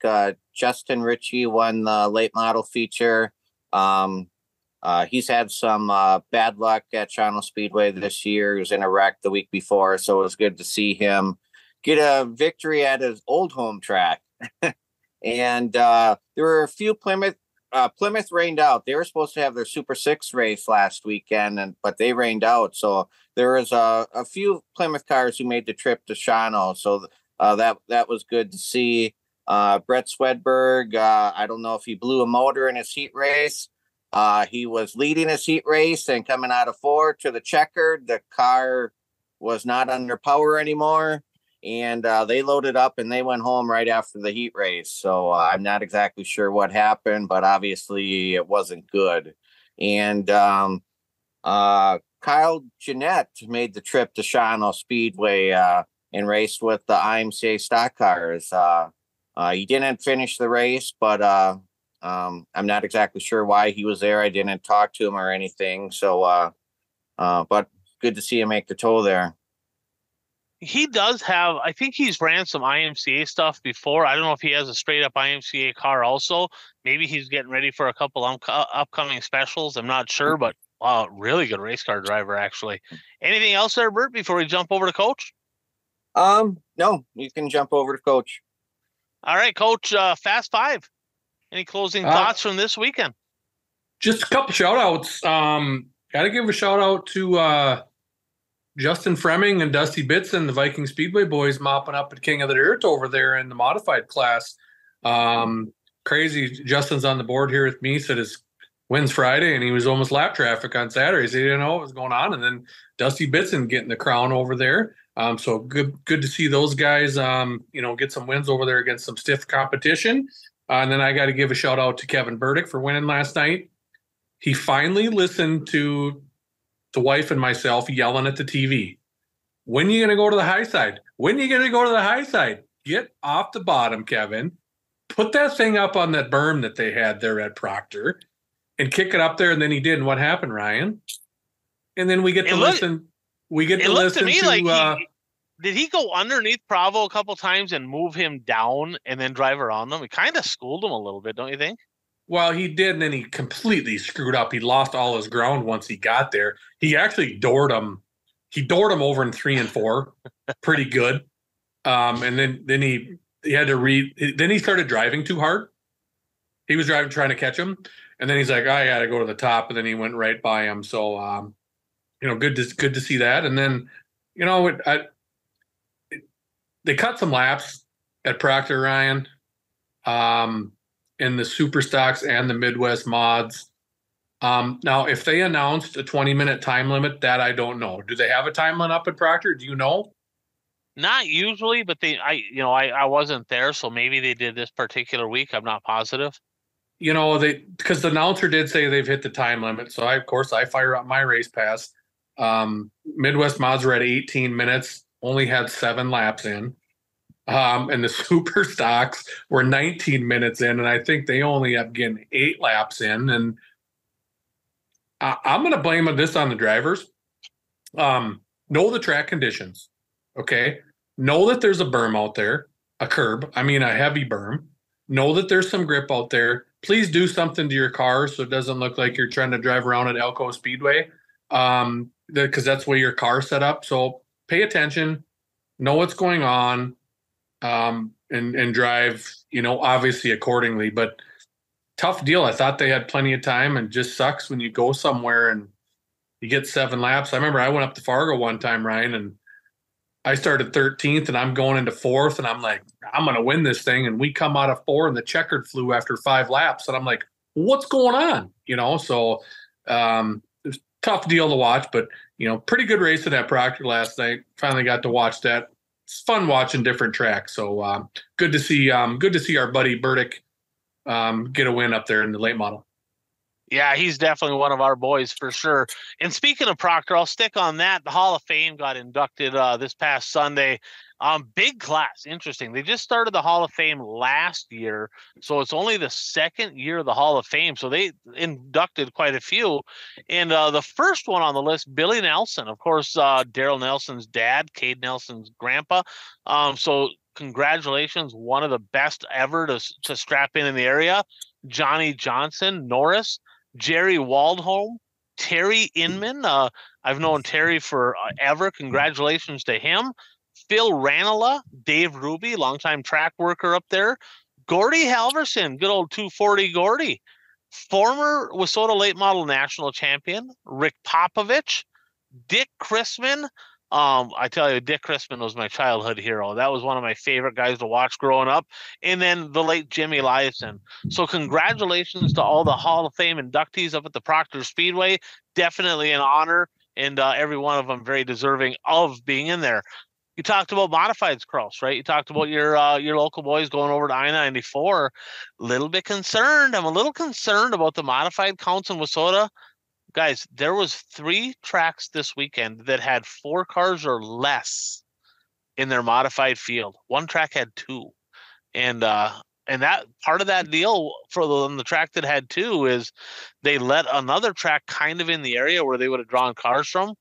Justin Ritchie won the late model feature. He's had some bad luck at Shawano Speedway this year. He was in a wreck the week before, so it was good to see him get a victory at his old home track. And there were a few Plymouth rained out. They were supposed to have their Super 6 race last weekend, but they rained out. So there was a few Plymouth cars who made the trip to Shawano. So that was good to see. Brett Swedberg, I don't know if he blew a motor in his heat race. He was leading his heat race and coming out of 4 to the checkered. The car was not under power anymore. And they loaded up and they went home right after the heat race. So I'm not exactly sure what happened, but obviously it wasn't good. And Kyle Jeanette made the trip to Shawano Speedway and raced with the IMCA stock cars. He didn't finish the race, but I'm not exactly sure why he was there. I didn't talk to him or anything. So, but good to see him make the tow there. He does have, I think he's ran some IMCA stuff before. I don't know if he has a straight up IMCA car also. Maybe he's getting ready for a couple upcoming specials. I'm not sure, but really good race car driver, actually. Anything else there, Bert, before we jump over to Coach? No, you can jump over to Coach. All right, Coach, Fast Five. Any closing thoughts from this weekend? Just a couple shout outs. Got to give a shout out to Justin Fremming and Dusty Bitson, the Viking Speedway boys, mopping up at King of the Dirt over there in the modified class. Crazy. Justin's on the board here with me, said his wins Friday, and he was almost lap traffic on Saturday. So he didn't know what was going on. And then Dusty Bitson getting the crown over there. So good to see those guys, get some wins over there against some stiff competition. And then I got to give a shout out to Kevin Burdick for winning last night. He finally listened to the wife and myself yelling at the TV. When are you going to go to the high side? When are you going to go to the high side? Get off the bottom, Kevin. Put that thing up on that berm that they had there at Proctor and kick it up there. And then he did. And what happened, Ryan? And then we get to listen. We get to listen to. Did he go underneath Bravo a couple times and move him down and then drive around them? He kind of schooled him a little bit, don't you think? Well, he did, and then he completely screwed up. He lost all his ground once he got there. He actually doored him. He doored him over in 3 and 4, pretty good. And then he had to then he started driving too hard. He was trying to catch him, and then he's like, I got to go to the top, and then he went right by him. So, good to see that. And then, they cut some laps at Proctor, Ryan. In the super stocks and the Midwest mods. Now, if they announced a 20-minute time limit, that I don't know. Do they have a time limit up at Proctor? Do you know? Not usually, but I wasn't there, so maybe they did this particular week. I'm not positive. Because the announcer did say they've hit the time limit. So I fire up my race pass. Midwest mods were at 18 minutes, only had 7 laps in. And the super stocks were 19 minutes in, and I think they only have getting 8 laps in. And I'm going to blame this on the drivers. Know the track conditions, okay? Know that there's a berm out there, a curb, a heavy berm. Know that there's some grip out there. Please do something to your car so it doesn't look like you're trying to drive around at Elko Speedway, because that's where your car's set up. So pay attention, know what's going on. And drive, obviously accordingly, but tough deal. I thought they had plenty of time, and just sucks when you go somewhere and you get 7 laps. I remember I went up to Fargo one time, Ryan, and I started 13th and I'm going into 4th, and I'm like, I'm going to win this thing. And we come out of 4 and the checkered flew after 5 laps. And I'm like, what's going on? So it was a tough deal to watch, but pretty good race at Proctor last night. Finally got to watch that. It's fun watching different tracks. So good to see our buddy Burdick get a win up there in the late model. Yeah, he's definitely one of our boys for sure. And speaking of Proctor, I'll stick on that. The Hall of Fame got inducted this past Sunday. Big class. Interesting. They just started the Hall of Fame last year, so it's only the second year of the Hall of Fame. So they inducted quite a few. And the first one on the list, Billy Nelson, of course, Daryl Nelson's dad, Cade Nelson's grandpa. So congratulations, one of the best ever to strap in the area. Johnny Johnson, Norris, Jerry Waldholm, Terry Inman. I've known Terry forever. Congratulations to him. Phil Ranelagh, Dave Ruby, longtime track worker up there. Gordy Halverson, good old 240 Gordy. Former WISSOTA Late Model National Champion, Rick Popovich. Dick Chrisman. I tell you, Dick Chrisman was my childhood hero. That was one of my favorite guys to watch growing up. And then the late Jimmy Eliason. So congratulations to all the Hall of Fame inductees up at the Proctor Speedway. Definitely an honor, and every one of them very deserving of being in there. You talked about modifieds, Kraus, right? You talked about your local boys going over to I-94. Little bit concerned. I'm a little concerned about the modified counts in WISSOTA. Guys, there was 3 tracks this weekend that had 4 cars or less in their modified field. One track had 2. And that part of that deal for the track that had 2 is they let another track kind of in the area where they would have drawn cars from.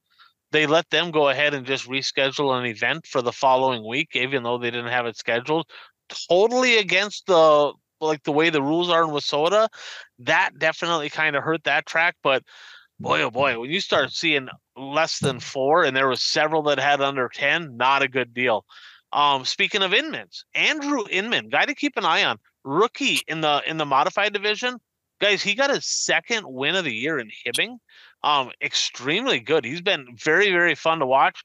They let them go ahead and just reschedule an event for the following week, even though they didn't have it scheduled. Totally against the way the rules are in WISSOTA. That definitely kind of hurt that track, but boy, oh boy, when you start seeing less than 4, and there was several that had under 10, not a good deal. Speaking of Inmans, Andrew Inman, guy to keep an eye on, rookie in the modified division. Guys, he got his 2nd win of the year in Hibbing. Extremely good. He's been very, very fun to watch.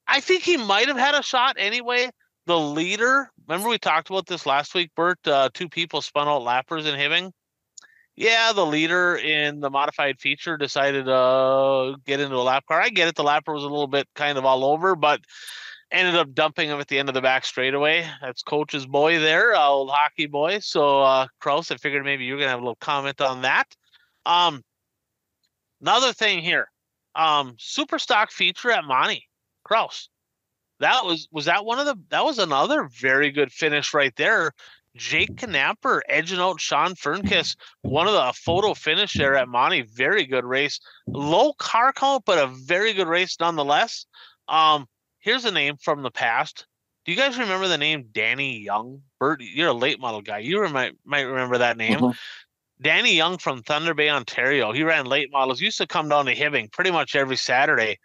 I think he might have had a shot anyway. The leader, remember we talked about this last week, Bert? 2 people spun out lappers in Hibbing. Yeah, the leader in the modified feature decided to get into a lap car. I get it. The lapper was a little bit kind of all over, but ended up dumping him at the end of the back straightaway. That's Coach's boy there, old hockey boy. So, Kraus, I figured maybe you're going to have a little comment on that. Another thing here, super stock feature at Monty. Kraus, that was another very good finish right there. Jake Knapper edging out Sean Fernkiss. One of the photo finish there at Monty. Very good race. Low car count, but a very good race nonetheless. Here's a name from the past. Do you guys remember the name Danny Young? Bert, you're a late model guy. You might remember that name. Mm-hmm. Danny Young from Thunder Bay, Ontario. He ran late models. Used to come down to Hibbing pretty much every Saturday.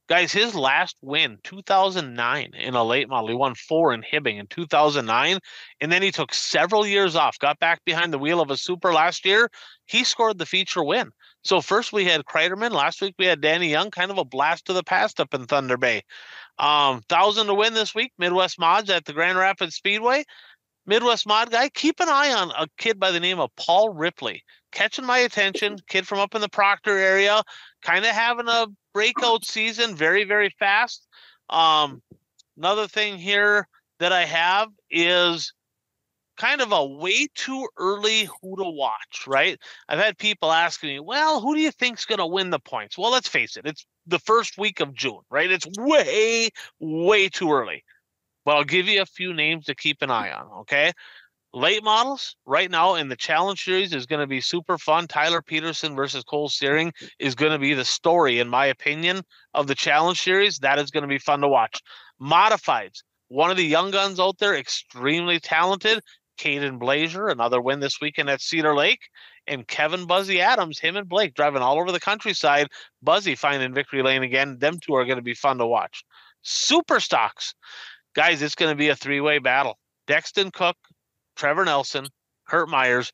Guys, his last win, 2009 in a late model. He won 4 in Hibbing in 2009, and then he took several years off, got back behind the wheel of a super last year. He scored the feature win. So first we had Kreiderman. Last week we had Danny Young, kind of a blast to the past up in Thunder Bay. 1,000 to win this week, Midwest Mods at the Grand Rapids Speedway. Midwest Mod guy, keep an eye on a kid by the name of Paul Ripley. Catching my attention, kid from up in the Proctor area, kind of having a breakout season, very, very fast. Another thing here that I have is kind of a way too early who to watch, right? I've had people asking me, well, who do you think's going to win the points? Well, let's face it, it's the first week of June, right? It's way, way too early. But I'll give you a few names to keep an eye on, okay? Late models right now in the Challenge Series is going to be super fun. Tyler Peterson versus Cole Searing is going to be the story, in my opinion, of the Challenge Series. That is going to be fun to watch. Modifieds, one of the young guns out there, extremely talented. Caden Blazer, another win this weekend at Cedar Lake. And Kevin Buzzy Adams, him and Blake driving all over the countryside. Buzzy finding victory lane again. Them two are going to be fun to watch. Super stocks. Guys, it's going to be a 3-way battle. Dexton Cook, Trevor Nelson, Kurt Myers.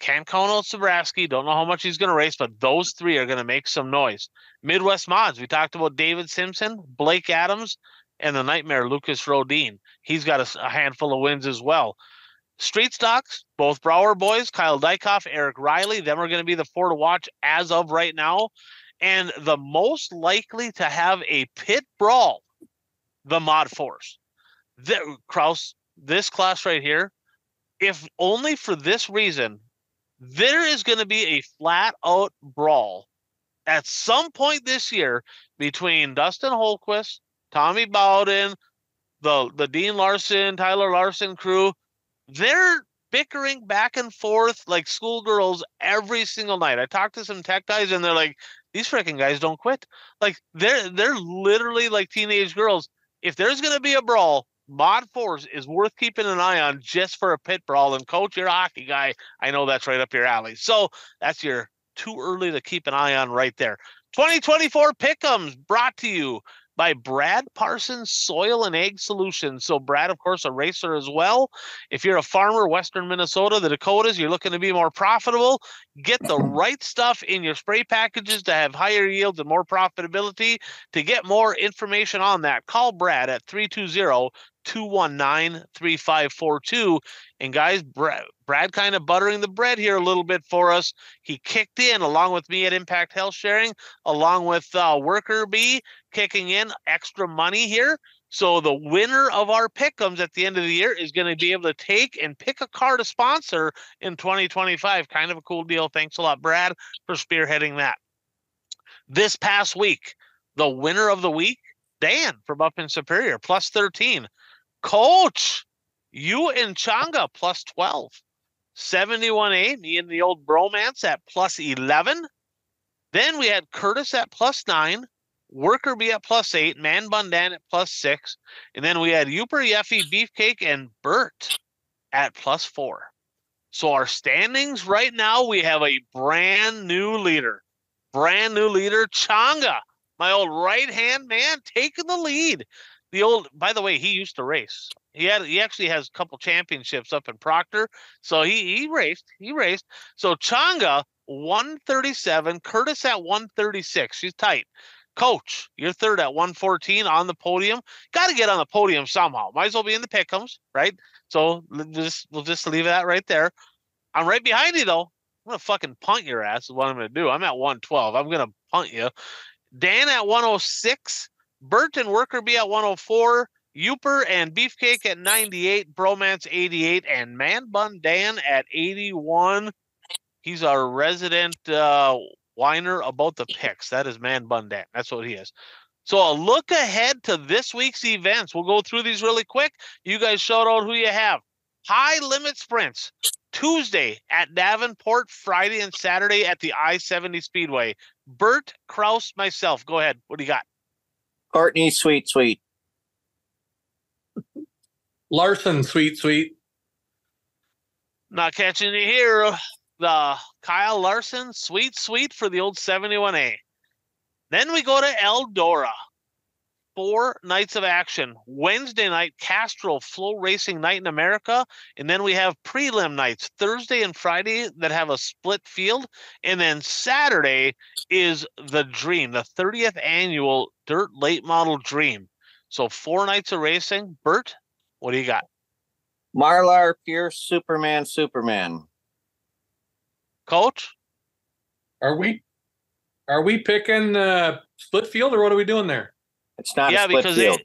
Can't count out Sobraski. Don't know how much he's going to race, but those 3 are going to make some noise. Midwest Mods, we talked about David Simpson, Blake Adams, and the Nightmare Lucas Rodin. He's got a handful of wins as well. Street stocks, both Brower boys, Kyle Dykoff, Eric Riley, them are going to be the 4 to watch as of right now. And the most likely to have a pit brawl, the Mod Force. Kraus, this class right here, if only for this reason, there is going to be a flat-out brawl at some point this year between Dustin Holquist, Tommy Bowden, the Dean Larson, Tyler Larson crew. They're bickering back and forth like schoolgirls every single night. I talked to some tech guys, and they're like, these freaking guys don't quit. Like, they're literally like teenage girls. If there's going to be a brawl, Mod Force is worth keeping an eye on just for a pit brawl. And Coach, you're a hockey guy. I know that's right up your alley. So that's your too early to keep an eye on right there. 2024 Pick'ems brought to you by Brad Parsons Soil and Ag Solutions. So Brad, of course, a racer as well. If you're a farmer, Western Minnesota, the Dakotas, you're looking to be more profitable, get the right stuff in your spray packages to have higher yields and more profitability. To get more information on that, call Brad at 320-219-3542. And guys, Brad kind of buttering the bread here a little bit for us. He kicked in along with me at Impact Health Sharing, along with Worker Bee, kicking in extra money here. So the winner of our Pick'ems at the end of the year is going to be able to take and pick a car to sponsor in 2025. Kind of a cool deal. Thanks a lot, Brad, for spearheading that. This past week, the winner of the week, Dan from up in Superior, plus 13. Coach, you and Changa, plus 12. 71A, me and the old bromance at plus 11. Then we had Curtis at plus 9. Worker Bee at plus 8, Man Bundan at plus 6, and then we had Uper, Yeffy, Beefcake, and Bert at plus 4. So our standings right now, we have a brand new leader. Changa, my old right-hand man, taking the lead. By the way, he used to race. He actually has a couple championships up in Proctor, so he raced. So Changa, 137, Curtis at 136. She's tight. Coach, you're third at 114 on the podium. Got to get on the podium somehow. Might as well be in the Pick'ems, right? So we'll just leave that right there. I'm right behind you, though. I'm going to fucking punt your ass is what I'm going to do. I'm at 112. I'm going to punt you. Dan at 106. Bert and Worker Bee at 104. Uper and Beefcake at 98. Bromance 88. And Man Bun Dan at 81. He's our resident whiner about the picks. That is Man Bun Dan. That's what he is. So a look ahead to this week's events. We'll go through these really quick. You guys shout out who you have. High limit sprints. Tuesday at Davenport, Friday and Saturday at the I-70 Speedway. Bert, Kraus, myself. Go ahead. What do you got? Courtney, sweet. Larson, sweet. Not catching you here. The Kyle Larson, sweet for the old 71A. Then we go to Eldora. 4 nights of action. Wednesday night, Castrol Flow Racing Night in America. And then we have prelim nights, Thursday and Friday, that have a split field. And then Saturday is the Dream, the 30th annual Dirt Late Model Dream. So 4 nights of racing. Bert, what do you got? Marlar, Pierce, Superman. Coach? Are we picking split field, or what are we doing there? It's not a split field.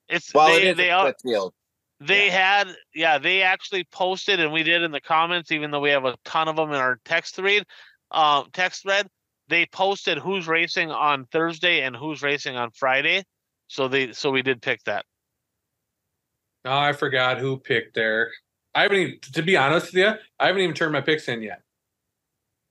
It is a split field. They actually posted, and we did in the comments, even though we have a ton of them in our text thread. They posted who's racing on Thursday and who's racing on Friday. So we did pick that. Oh, I forgot who picked there. To be honest with you, I haven't even turned my picks in yet.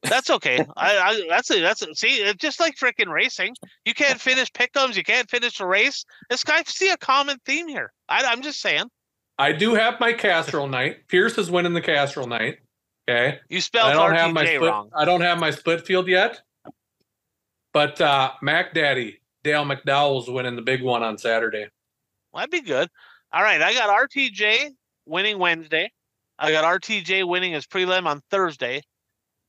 That's okay. See, it's just like freaking racing. You can't finish Pick'ems. You can't finish a race. This guy, see a common theme here. I'm just saying. I do have my Castrol night. Pierce is winning the Castrol night. Okay. You spelled RTJ wrong. I don't have my split field yet. But Mac Daddy, Dale McDowell's winning the big one on Saturday. Well, that'd be good. All right. I got RTJ winning Wednesday. I got RTJ winning his prelim on Thursday.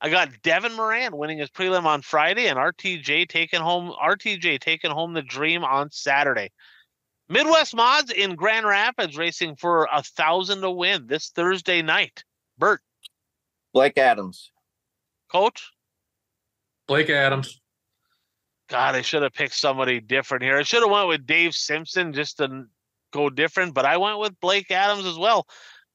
I got Devin Moran winning his prelim on Friday, and RTJ taking home the Dream on Saturday. Midwest Mods in Grand Rapids racing for 1,000 to win this Thursday night. Bert. Blake Adams. Coach. Blake Adams. God, I should have picked somebody different here. I should have went with Dave Simpson just to go different, but I went with Blake Adams as well.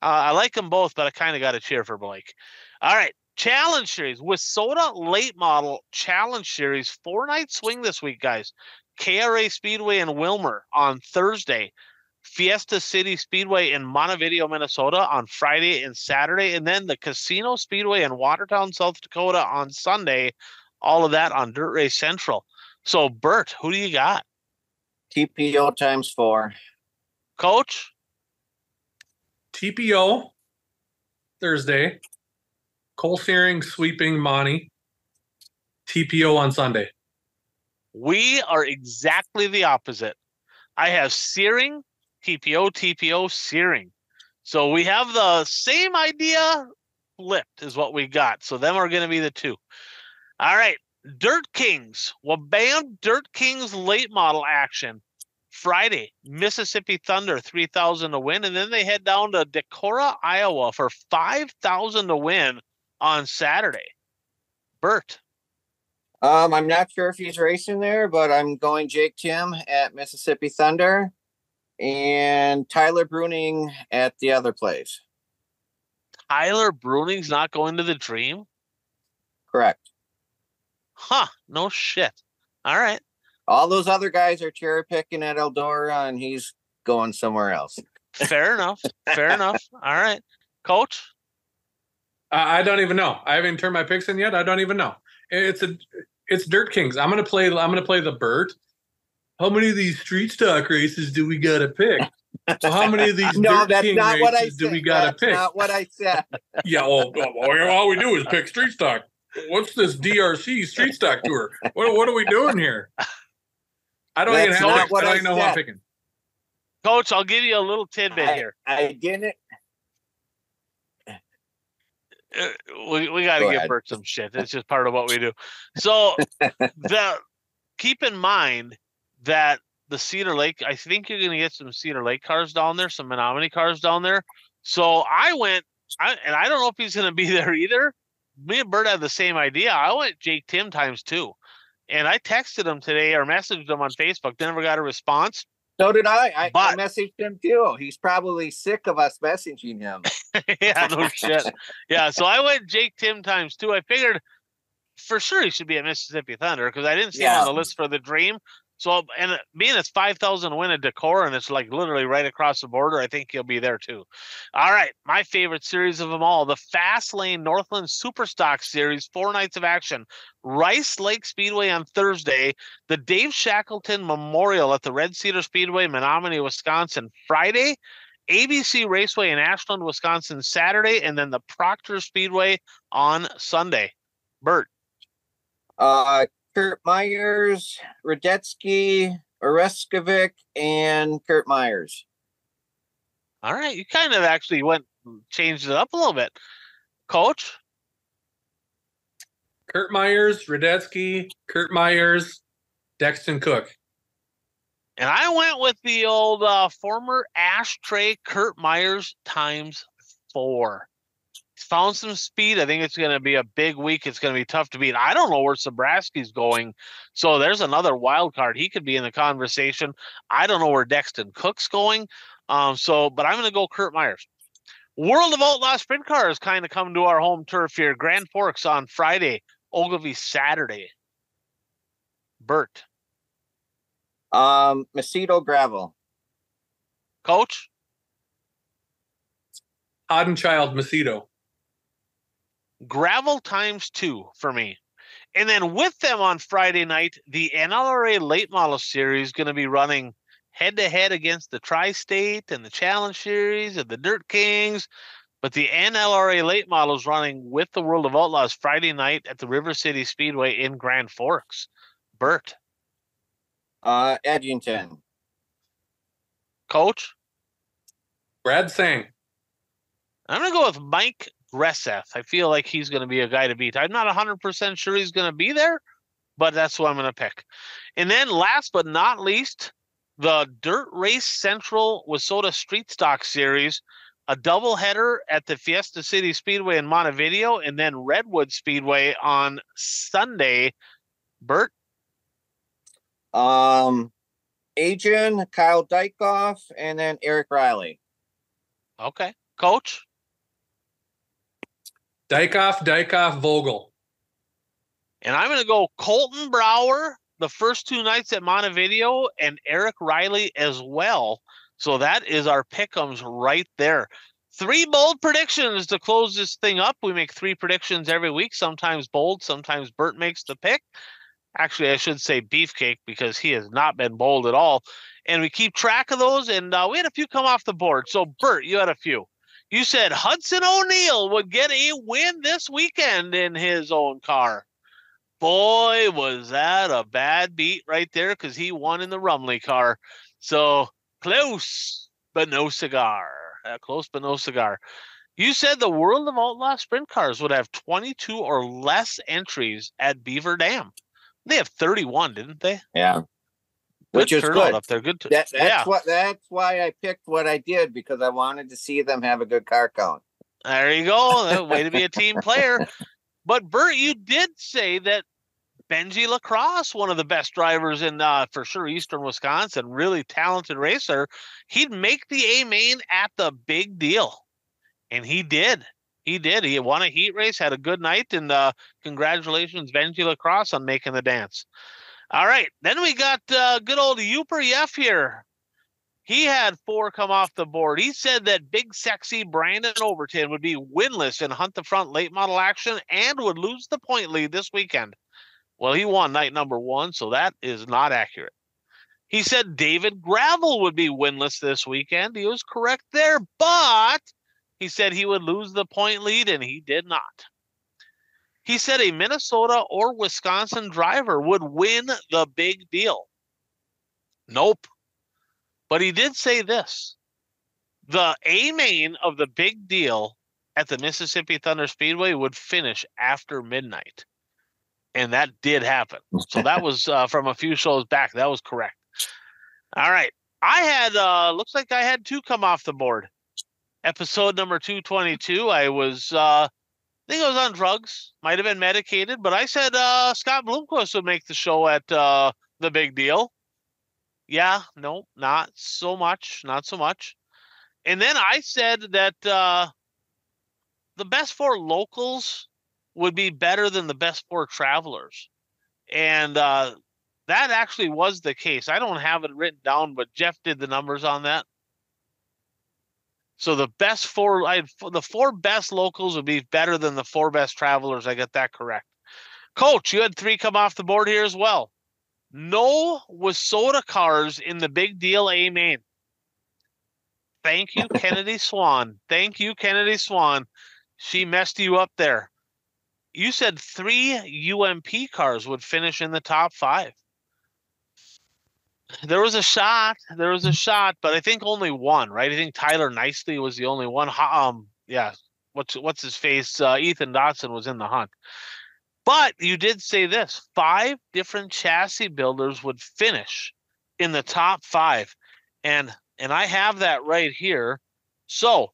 I like them both, but I kind of got to cheer for Blake. All right. Challenge Series. WISSOTA Late Model Challenge Series. 4-night swing this week, guys. KRA Speedway in Wilmer on Thursday. Fiesta City Speedway in Montevideo, Minnesota on Friday and Saturday. And then the Casino Speedway in Watertown, South Dakota on Sunday. All of that on Dirt Race Central. So, Bert, who do you got? TPO times 4. Coach? TPO Thursday. Cole Searing sweeping Monty. TPO on Sunday. We are exactly the opposite. I have Searing, TPO, Searing. So we have the same idea flipped is what we got. So them are going to be the two. All right. Dirt Kings. Well, bam, Dirt Kings late model action. Friday, Mississippi Thunder, 3,000 to win. And then they head down to Decorah, Iowa for 5,000 to win on Saturday. Bert. I'm not sure if he's racing there, but I'm going Jake Tim at Mississippi Thunder and Tyler Bruning at the other place. Tyler Bruning's not going to the Dream? Correct. Huh, no shit. All right. All those other guys are cherry picking at Eldora, and he's going somewhere else. Fair enough. Fair enough. All right. Coach? I don't even know. I haven't turned my picks in yet. I don't even know. It's Dirt Kings. I'm gonna play the Bert. How many of these street stock races do we gotta pick? So how many of these Dirt King races do we gotta pick? Not what I said. Yeah, well, all we do is pick street stock. What's this DRC street stock tour? What are we doing here? I don't even have I don't even know who I'm picking. Coach, I'll give you a little tidbit here. I didn't. We got to give Bert some shit. It's just part of what we do. So keep in mind that the Cedar Lake, I think you're going to get some Cedar Lake cars down there, some Menominee cars down there. So I went, and I don't know if he's going to be there either. Me and Bert had the same idea. I went Jake Tim times 2. And I texted him today or messaged him on Facebook. Never got a response. So did I. I messaged him too. He's probably sick of us messaging him. Yeah, no shit. Yeah, so I went Jake Tim times 2. I figured for sure he should be at Mississippi Thunder because I didn't see him on the list for the Dream. So, and being it's 5,000 to win at Decorah and it's like literally right across the border, I think he'll be there too. All right, my favorite series of them all, the Fast Lane Northland Superstock Series, 4 nights of action. Rice Lake Speedway on Thursday, the Dave Shackleton Memorial at the Red Cedar Speedway, Menominee, Wisconsin, Friday, ABC Raceway in Ashland, Wisconsin, Saturday, and then the Proctor Speedway on Sunday. Bert. Kurt Myers, Radetzky, Oreskovic, and Kurt Myers. All right, you kind of actually changed it up a little bit. Coach? Kurt Myers, Radetzky, Kurt Myers, Dexton Cook. And I went with the old former Ashtray Kurt Myers times 4. He's found some speed. I think it's going to be a big week. It's going to be tough to beat. I don't know where Sobraski's going. So there's another wild card. He could be in the conversation. I don't know where Dexton Cook's going. But I'm going to go Kurt Myers. World of Outlaw Sprint Cars kind of come to our home turf here. Grand Forks on Friday. Ogilvie Saturday. Bert. Macedo Gravel. Coach? Odenchild Macedo. Gravel times 2 for me. And then with them on Friday night, the NLRA Late Model Series is going to be running head-to-head against the Tri-State and the Challenge Series and the Dirt Kings. But the NLRA Late Model is running with the World of Outlaws Friday night at the River City Speedway in Grand Forks. Bert. Edgington. Coach? Brad Sang. I'm going to go with Mike Gresseth. I feel like he's going to be a guy to beat. I'm not 100% sure he's going to be there, but that's who I'm going to pick. And then last but not least, the Dirt Race Central Wissota Street Stock Series, a doubleheader at the Fiesta City Speedway in Montevideo, and then Redwood Speedway on Sunday. Bert? Adrian, Kyle Dykoff, and then Eric Riley. Okay. Coach? Dykoff, Vogel. And I'm going to go Colton Brower the first 2 nights at Montevideo and Eric Riley as well. So that is our pick'ems right there. 3 bold predictions to close this thing up. We make 3 predictions every week, sometimes bold, sometimes Bert makes the pick. Actually, I should say Beefcake because he has not been bold at all. And we keep track of those, and we had a few come off the board. So, Bert, you had a few. You said Hudson O'Neal would get a win this weekend in his own car. Boy, was that a bad beat right there because he won in the Rumley car. So, close, but no cigar. Close, but no cigar. You said the World of Outlaw Sprint Cars would have 22 or less entries at Beaver Dam. They have 31, didn't they? Yeah. Which is good up there. Good. That's why I picked what I did, because I wanted to see them have a good car count. There you go. Way to be a team player. But Bert, you did say that Benji Lacrosse, one of the best drivers in for sure Eastern Wisconsin, really talented racer, he'd make the A main at the Big Deal. And he did. He did. He won a heat race, had a good night, and congratulations, Benji Lacrosse, on making the dance. All right. Then we got good old Uper Yeff here. He had 4 come off the board. He said that big, sexy Brandon Overton would be winless in Hunt the Front late model action and would lose the point lead this weekend. Well, he won night number 1, so that is not accurate. He said David Gravel would be winless this weekend. He was correct there, but he said he would lose the point lead, and he did not. He said a Minnesota or Wisconsin driver would win the Big Deal. Nope. But he did say this. The A main of the Big Deal at the Mississippi Thunder Speedway would finish after midnight. And that did happen. So that was from a few shows back. That was correct. All right. I had, looks like I had 2 come off the board. Episode number 222. I was, I think I was on drugs. Might have been medicated. But I said Scott Bloomquist would make the show at the Big Deal. Yeah, no, not so much. Not so much. And then I said that the best 4 locals would be better than the best 4 travelers. And that actually was the case. I don't have it written down, but Jeff did the numbers on that. So the best 4, the 4 best locals would be better than the 4 best travelers. I got that correct. Coach, you had 3 come off the board here as well. No Wissota cars in the Big Deal A main. Thank you, Kennedy Swan. Thank you, Kennedy Swan. She messed you up there. You said 3 UMP cars would finish in the top 5. There was a shot, but I think only one, right? I think Tyler Nicely was the only one. Yeah, what's his face? Ethan Dotson was in the hunt. But you did say this: 5 different chassis builders would finish in the top 5, and I have that right here. So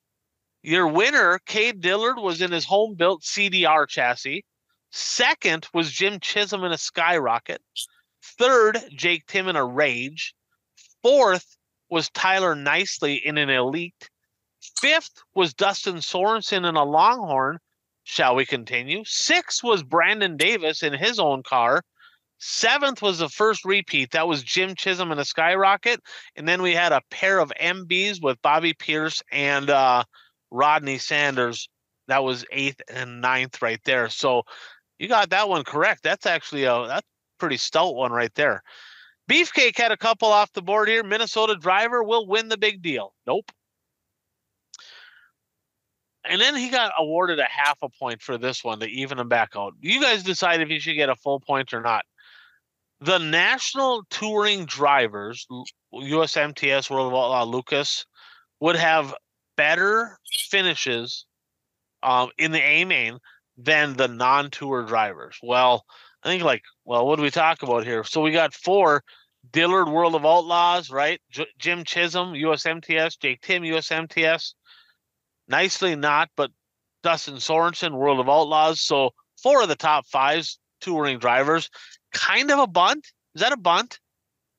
your winner, Cade Dillard, was in his home-built CDR chassis. Second was Jim Chisholm in a Skyrocket. Third, Jake Tim in a Rage. Fourth was Tyler Nicely in an Elite. Fifth was Dustin Sorensen in a Longhorn. Shall we continue? Sixth was Brandon Davis in his own car. Seventh was the first repeat. That was Jim Chisholm in a Skyrocket. And then we had a pair of MBs with Bobby Pierce and Rodney Sanders. That was 8th and 9th right there. So you got that one correct. That's actually that's a pretty stout one right there. Beefcake had a couple off the board here. Minnesota driver will win the Big Deal. Nope. And then he got awarded a half a point for this one to even him back out. You guys decide if he should get a full point or not. The national touring drivers, USMTS, World of Outlaw, Lucas, would have better finishes in the A main than the non-tour drivers. Well, I think what do we talk about here? So we got 4. Dillard, World of Outlaws, right? Jim Chisholm, USMTS. Jake Tim, USMTS. Nicely not, but Dustin Sorensen, World of Outlaws. So 4 of the top 5's touring drivers. Kind of a bunt. Is that a bunt?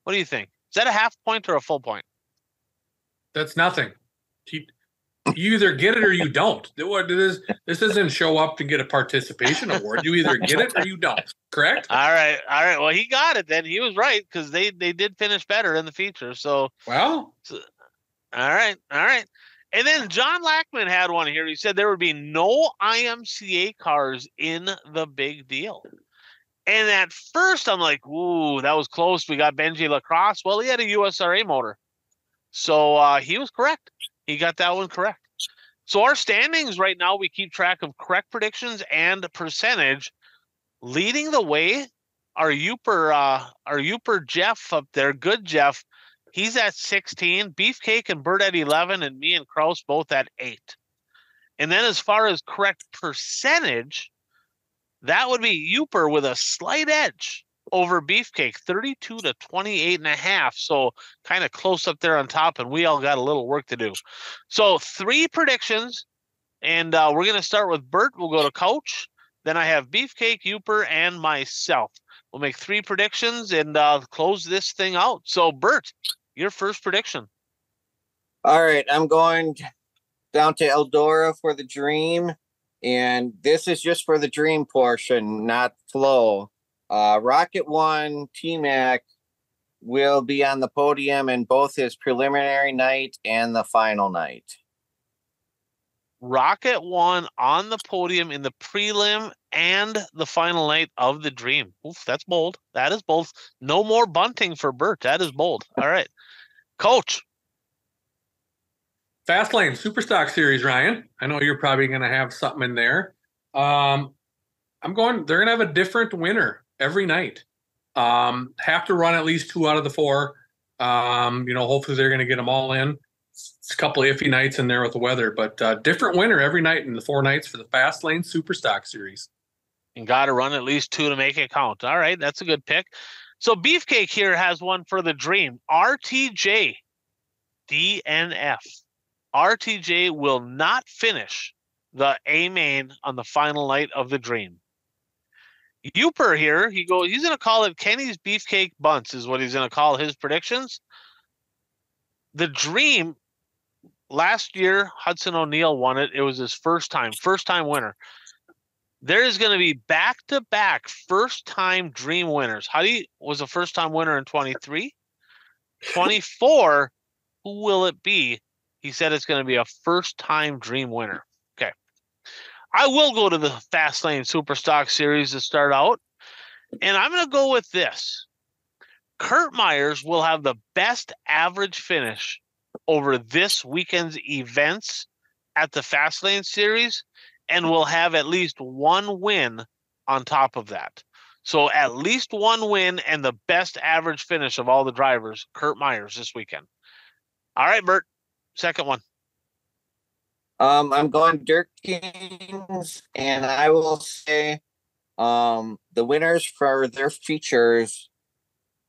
What do you think? Is that a half point or a full point? That's nothing. You either get it or you don't. This doesn't show up to get a participation award. You either get it or you don't. Correct? All right. Well, he got it then. He was right because they did finish better in the feature. So, all right. And then John Lackman had one here. He said there would be no IMCA cars in the big deal. And at first I'm like, ooh, that was close. We got Benji Lacrosse. Well, he had a USRA motor. So he was correct. He got that one correct. So our standings right now, we keep track of correct predictions and percentage. Leading the way, our Uper Jeff up there, good Jeff, he's at 16. Beefcake and Bert at 11, and me and Kraus both at 8. And then as far as correct percentage, that would be Uper with a slight edge over Beefcake, 32 to 28.5. So kind of close up there on top, and we all got a little work to do. So 3 predictions, and we're going to start with Bert. We'll go to Coach. Then I have Beefcake, Uper, and myself. We'll make 3 predictions and close this thing out. So Bert, your first prediction. All right, I'm going down to Eldora for the Dream. And this is just for the Dream portion, not Flow. Rocket One T-Mac will be on the podium in both his preliminary night and the final night. Rocket One on the podium in the prelim and the final night of the Dream. Oof, that's bold. That is bold. No more bunting for Bert. That is bold. All right. Coach. Fastlane Superstock Series, Ryan. I know you're probably going to have something in there. They're going to have a different winner every night. Have to run at least 2 out of the 4. Hopefully they're going to get them all in. It's a couple of iffy nights in there with the weather, but different winner every night in the 4 nights for the Fastlane Superstock Series. And got to run at least 2 to make it count. All right, that's a good pick. So Beefcake here has one for the Dream. RTJ DNF. RTJ will not finish the A main on the final night of the Dream. Uper here, he's going to call it Kenny's Beefcake Bunts is what he's going to call his predictions. The Dream, last year, Hudson O'Neal won it. It was his first time winner. There is going to be back-to-back first-time Dream winners. Huddy was a first-time winner in 23. 24, who will it be? He said it's going to be a first-time Dream winner. Okay. I will go to the Fastlane Superstock Series to start out, and I'm going to go with this. Kurt Myers will have the best average finish over this weekend's events at the Fastlane Series and will have at least 1 win on top of that. So at least 1 win and the best average finish of all the drivers, Kurt Myers this weekend. All right, Bert. Second one. I'm going Dirt Kings, and I will say the winners for their features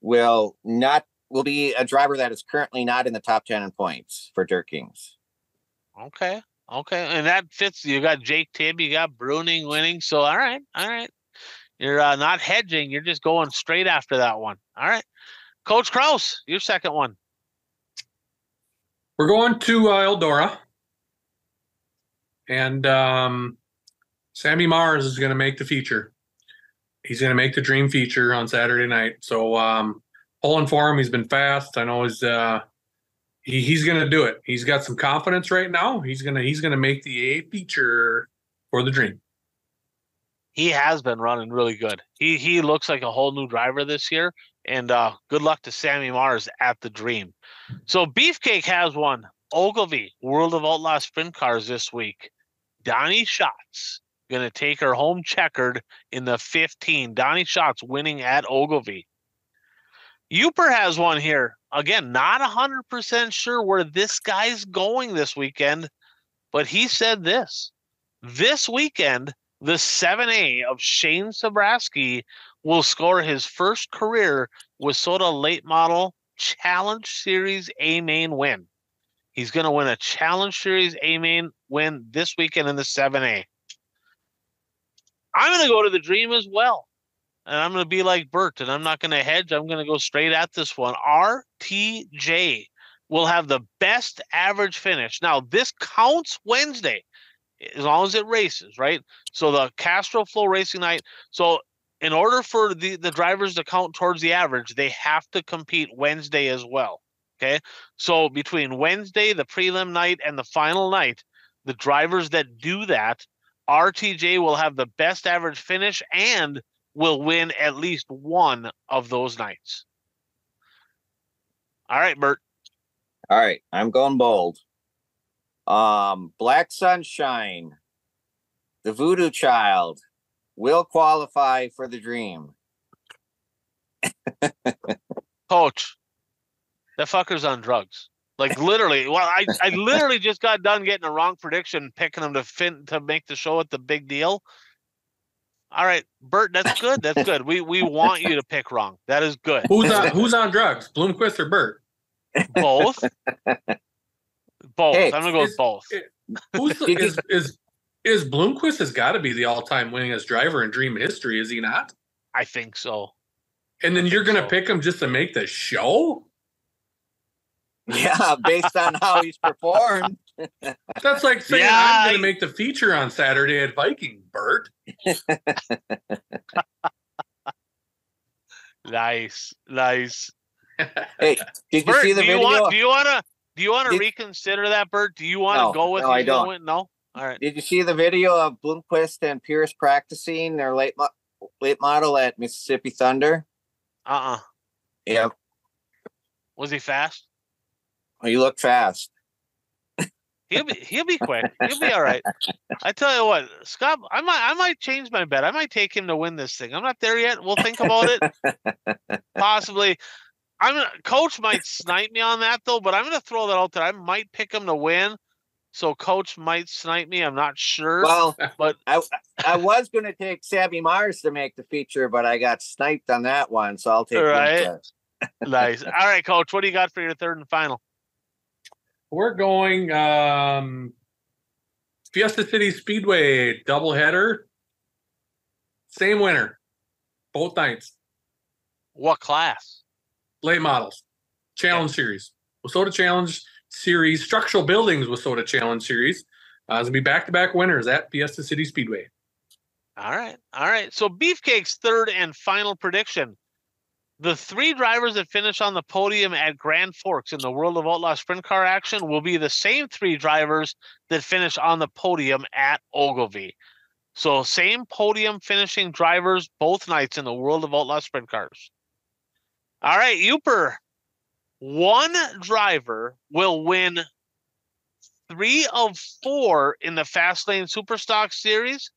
will be a driver that is currently not in the top 10 in points for Dirt Kings. Okay. And that fits. You got Jake Tibb, you got Bruning winning. So, all right. You're not hedging. You're just going straight after that one. All right. Coach Kraus, your second one. We're going to Eldora. And Sammy Mars is going to make the feature. He's going to make the Dream feature on Saturday night. So pulling for him. He's been fast. I know he's going to do it. He's got some confidence right now. He's going to make the A feature for the Dream. He has been running really good. He looks like a whole new driver this year. And good luck to Sammy Mars at the Dream. So Beefcake has one. Ogilvy, World of Outlaw Sprint Cars this week. Donnie Schatz going to take her home checkered in the 15. Donnie Schatz winning at Ogilvy. Uper has one here. Again, not 100% sure where this guy's going this weekend, but he said this. This weekend, the 7A of Shane Sabraski will score his first career WISSOTA Late Model Challenge Series A main win. He's going to win a Challenge Series A main win this weekend in the 7A. I'm going to go to the Dream as well. And I'm going to be like Bert, and I'm not going to hedge. I'm going to go straight at this one. RTJ will have the best average finish. Now, this counts Wednesday, as long as it races, right? So the Castro Flow Racing Night. So in order for the drivers to count towards the average, they have to compete Wednesday as well. Okay. So between Wednesday, the prelim night, and the final night, the drivers that do that, RTJ will have the best average finish and will win at least one of those nights. All right, Bert. All right, I'm going bold. Black Sunshine, the Voodoo Child, will qualify for the Dream. Coach, that fucker's on drugs. Like literally. Well, I literally just got done getting a wrong prediction, picking him to make the show at the big deal. All right, Bert, that's good. That's good. We want you to pick wrong. That is good. Who's on drugs? Bloomquist or Bert? Both. Both. Hey, I'm gonna go with both. Is Bloomquist has got to be the all-time winningest driver in Dream history, is he not? I think so. And then you're gonna pick him just to make the show? Yeah, based on how he's performed. That's like saying I'm going to make the feature on Saturday at Viking, Bert. Nice. Hey, did you Bert, see the video? Do you want to reconsider that, Bert? Do you want to go with? No, I don't. No. All right. Did you see the video of Bloomquist and Pierce practicing their late model at Mississippi Thunder? Yep. Was he fast? Well, you look fast. He'll be quick. He'll be all right. I tell you what, Scott, I might change my bet. I might take him to win this thing. I'm not there yet. We'll think about it. Possibly. Coach might snipe me on that though, but I'm gonna throw that out there. I might pick him to win. So Coach might snipe me. I'm not sure. Well, but I was gonna take Sabby Mars to make the feature, but I got sniped on that one, so I'll take Bloomquist. Nice. All right, Coach. What do you got for your third and final? We're going Fiesta City Speedway doubleheader. Same winner, both nights. What class? Late models, Challenge Series, WISSOTA Challenge Series, Structural Buildings WISSOTA Challenge Series. It's gonna be back-to-back winners at Fiesta City Speedway. All right. So Beefcake's third and final prediction. The three drivers that finish on the podium at Grand Forks in the World of Outlaw Sprint Car action will be the same three drivers that finish on the podium at Ogilvie. So same podium finishing drivers both nights in the World of Outlaw Sprint Cars. All right, Uper. One driver will win 3 of 4 in the Fastlane Superstock Series,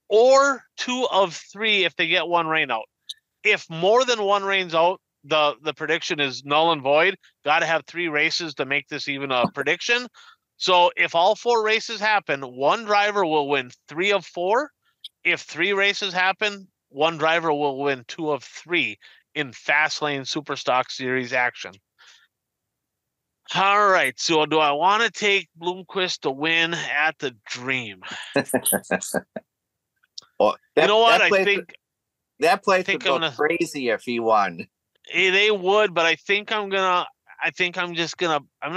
or 2 of 3 if they get one rain out. If more than one rains out, the prediction is null and void. Got to have 3 races to make this even a prediction. So if all 4 races happen, one driver will win 3 of 4. If 3 races happen, one driver will win 2 of 3 in Fastlane Superstock Series action. All right. So do I want to take Bloomquist to win at the Dream? Well, you know what? I think that place would go crazy if he won. They would, but I think I'm gonna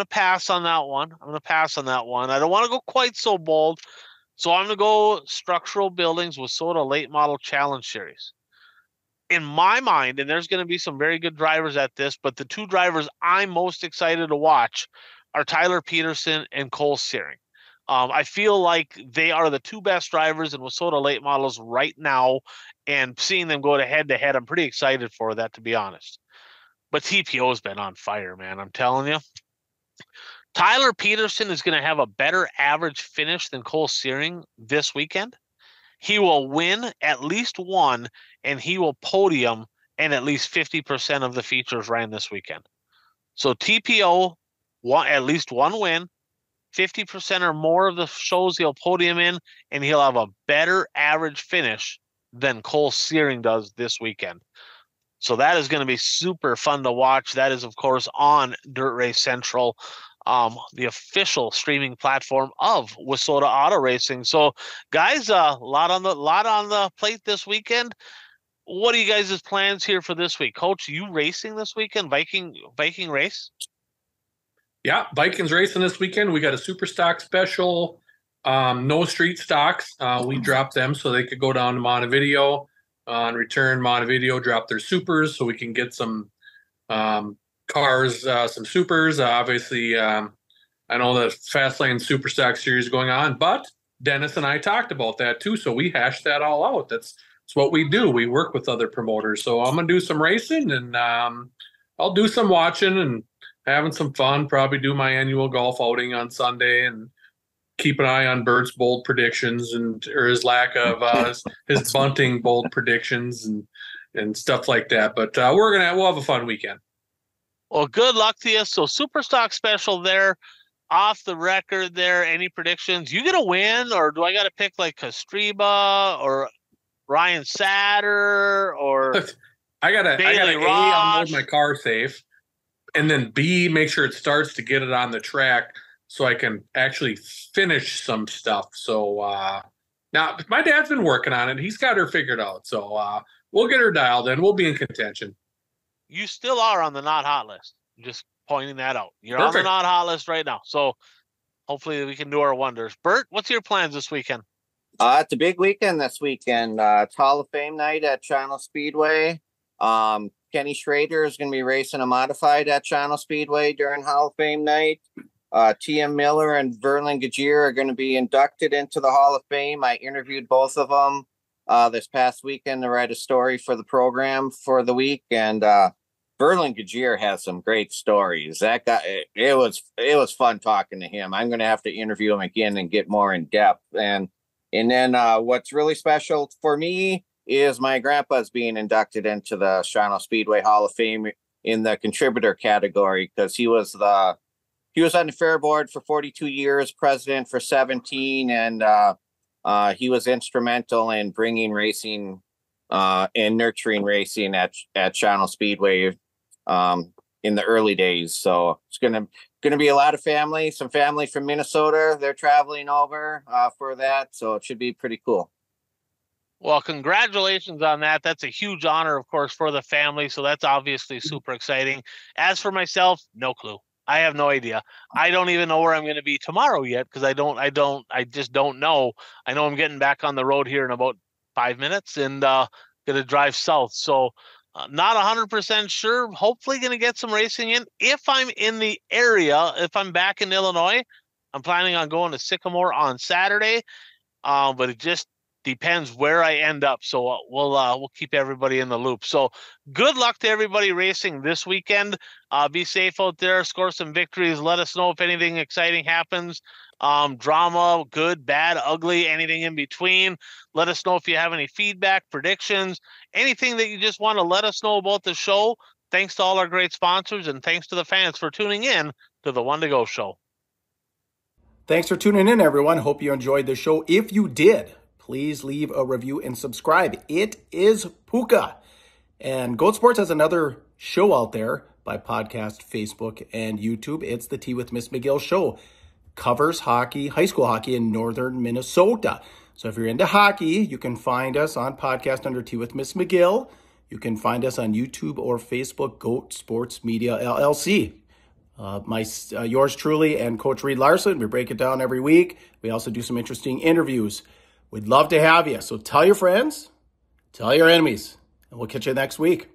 pass on that one. I don't want to go quite so bold. So I'm gonna go Structural Buildings WISSOTA Late Model Challenge Series. In my mind, and there's going to be some very good drivers at this, but the 2 drivers I'm most excited to watch are Tyler Peterson and Cole Searing. I feel like they are the 2 best drivers in WISSOTA late models right now, and seeing them go to head, I'm pretty excited for that, to be honest. But TPO has been on fire, man. I'm telling you. Tyler Peterson is going to have a better average finish than Cole Searing this weekend. He will win at least one, and he will podium in at least 50% of the features ran this weekend. So TPO, at least one win, 50% or more of the shows he'll podium in, and he'll have a better average finish than Cole Searing does this weekend. So that is going to be super fun to watch. That is, of course, on Dirt Race Central, the official streaming platform of Wissota Auto Racing. So, guys, a lot on the plate this weekend. What are you guys' plans here for this week? Coach, you racing this weekend? Viking race? Yeah, Vikings racing this weekend. We got a super stock special. No street stocks. We dropped them so they could go down to Montevideo. On return, Montevideo dropped their supers so we can get some cars, some supers. Obviously, I know the Fastlane Super Stock Series going on, but Dennis and I talked about that too, so we hashed that all out. That's what we do. We work with other promoters. So I'm going to do some racing, and I'll do some watching and having some fun, probably do my annual golf outing on Sunday and keep an eye on Bert's bold predictions or his lack of his bunting bold predictions and stuff like that. But we'll have a fun weekend. Well, good luck to you. So super stock special there, off the record there. Any predictions? You get a win, or do I got to pick like Kostreba or Ryan Satter or I gotta Bailey A, Ross? unload my car safe, and then B, make sure it starts to get it on the track so I can actually finish some stuff. So now my dad's been working on it. He's got her figured out. So we'll get her dialed in. We'll be in contention. You still are on the not hot list. I'm just pointing that out. You're Perfect. on the not hot list right now. So hopefully we can do our wonders. Bert, what's your plans this weekend? It's a big weekend this weekend. It's Hall of Fame night at Channel Speedway. Kenny Schrader is going to be racing a modified at Channel Speedway during Hall of Fame night. TM Miller and Verlin Gagier are going to be inducted into the Hall of Fame. I interviewed both of them this past weekend to write a story for the program for the week, and Verlin Gagier has some great stories. That guy, it was fun talking to him. I'm going to have to interview him again and get more in depth. And then what's really special for me is my grandpa's being inducted into the Channel Speedway Hall of Fame in the contributor category, because he was on the fair board for 42 years, president for 17, and he was instrumental in bringing racing and nurturing racing at Channel Speedway in the early days. So it's gonna be a lot of family, some family from Minnesota. They're traveling over for that, so it should be pretty cool. Well, congratulations on that. That's a huge honor, of course, for the family. So that's obviously super exciting. As for myself, no clue. I have no idea. I don't even know where I'm going to be tomorrow yet, because I just don't know. I know I'm getting back on the road here in about 5 minutes and going to drive south. So not 100% sure. Hopefully going to get some racing in. If I'm in the area, if I'm back in Illinois, I'm planning on going to Sycamore on Saturday. But it just depends where I end up. So we'll keep everybody in the loop. So good luck to everybody racing this weekend. Be safe out there, score some victories. Let us know if anything exciting happens. Drama, good, bad, ugly, anything in between. Let us know if you have any feedback, predictions, anything that you just want to let us know about the show. Thanks to all our great sponsors, and thanks to the fans for tuning in to the One to Go show. Thanks for tuning in, everyone. Hope you enjoyed the show. If you did, please leave a review and subscribe. It is Puka. And Goat Sports has another show out there by podcast, Facebook, and YouTube. It's the Tea with Miss McGill show. Covers hockey, high school hockey in northern Minnesota. So if you're into hockey, you can find us on podcast under Tea with Miss McGill. You can find us on YouTube or Facebook, Goat Sports Media LLC. Yours truly and Coach Reed Larson. We break it down every week. We also do some interesting interviews. We'd love to have you. So tell your friends, tell your enemies, and we'll catch you next week.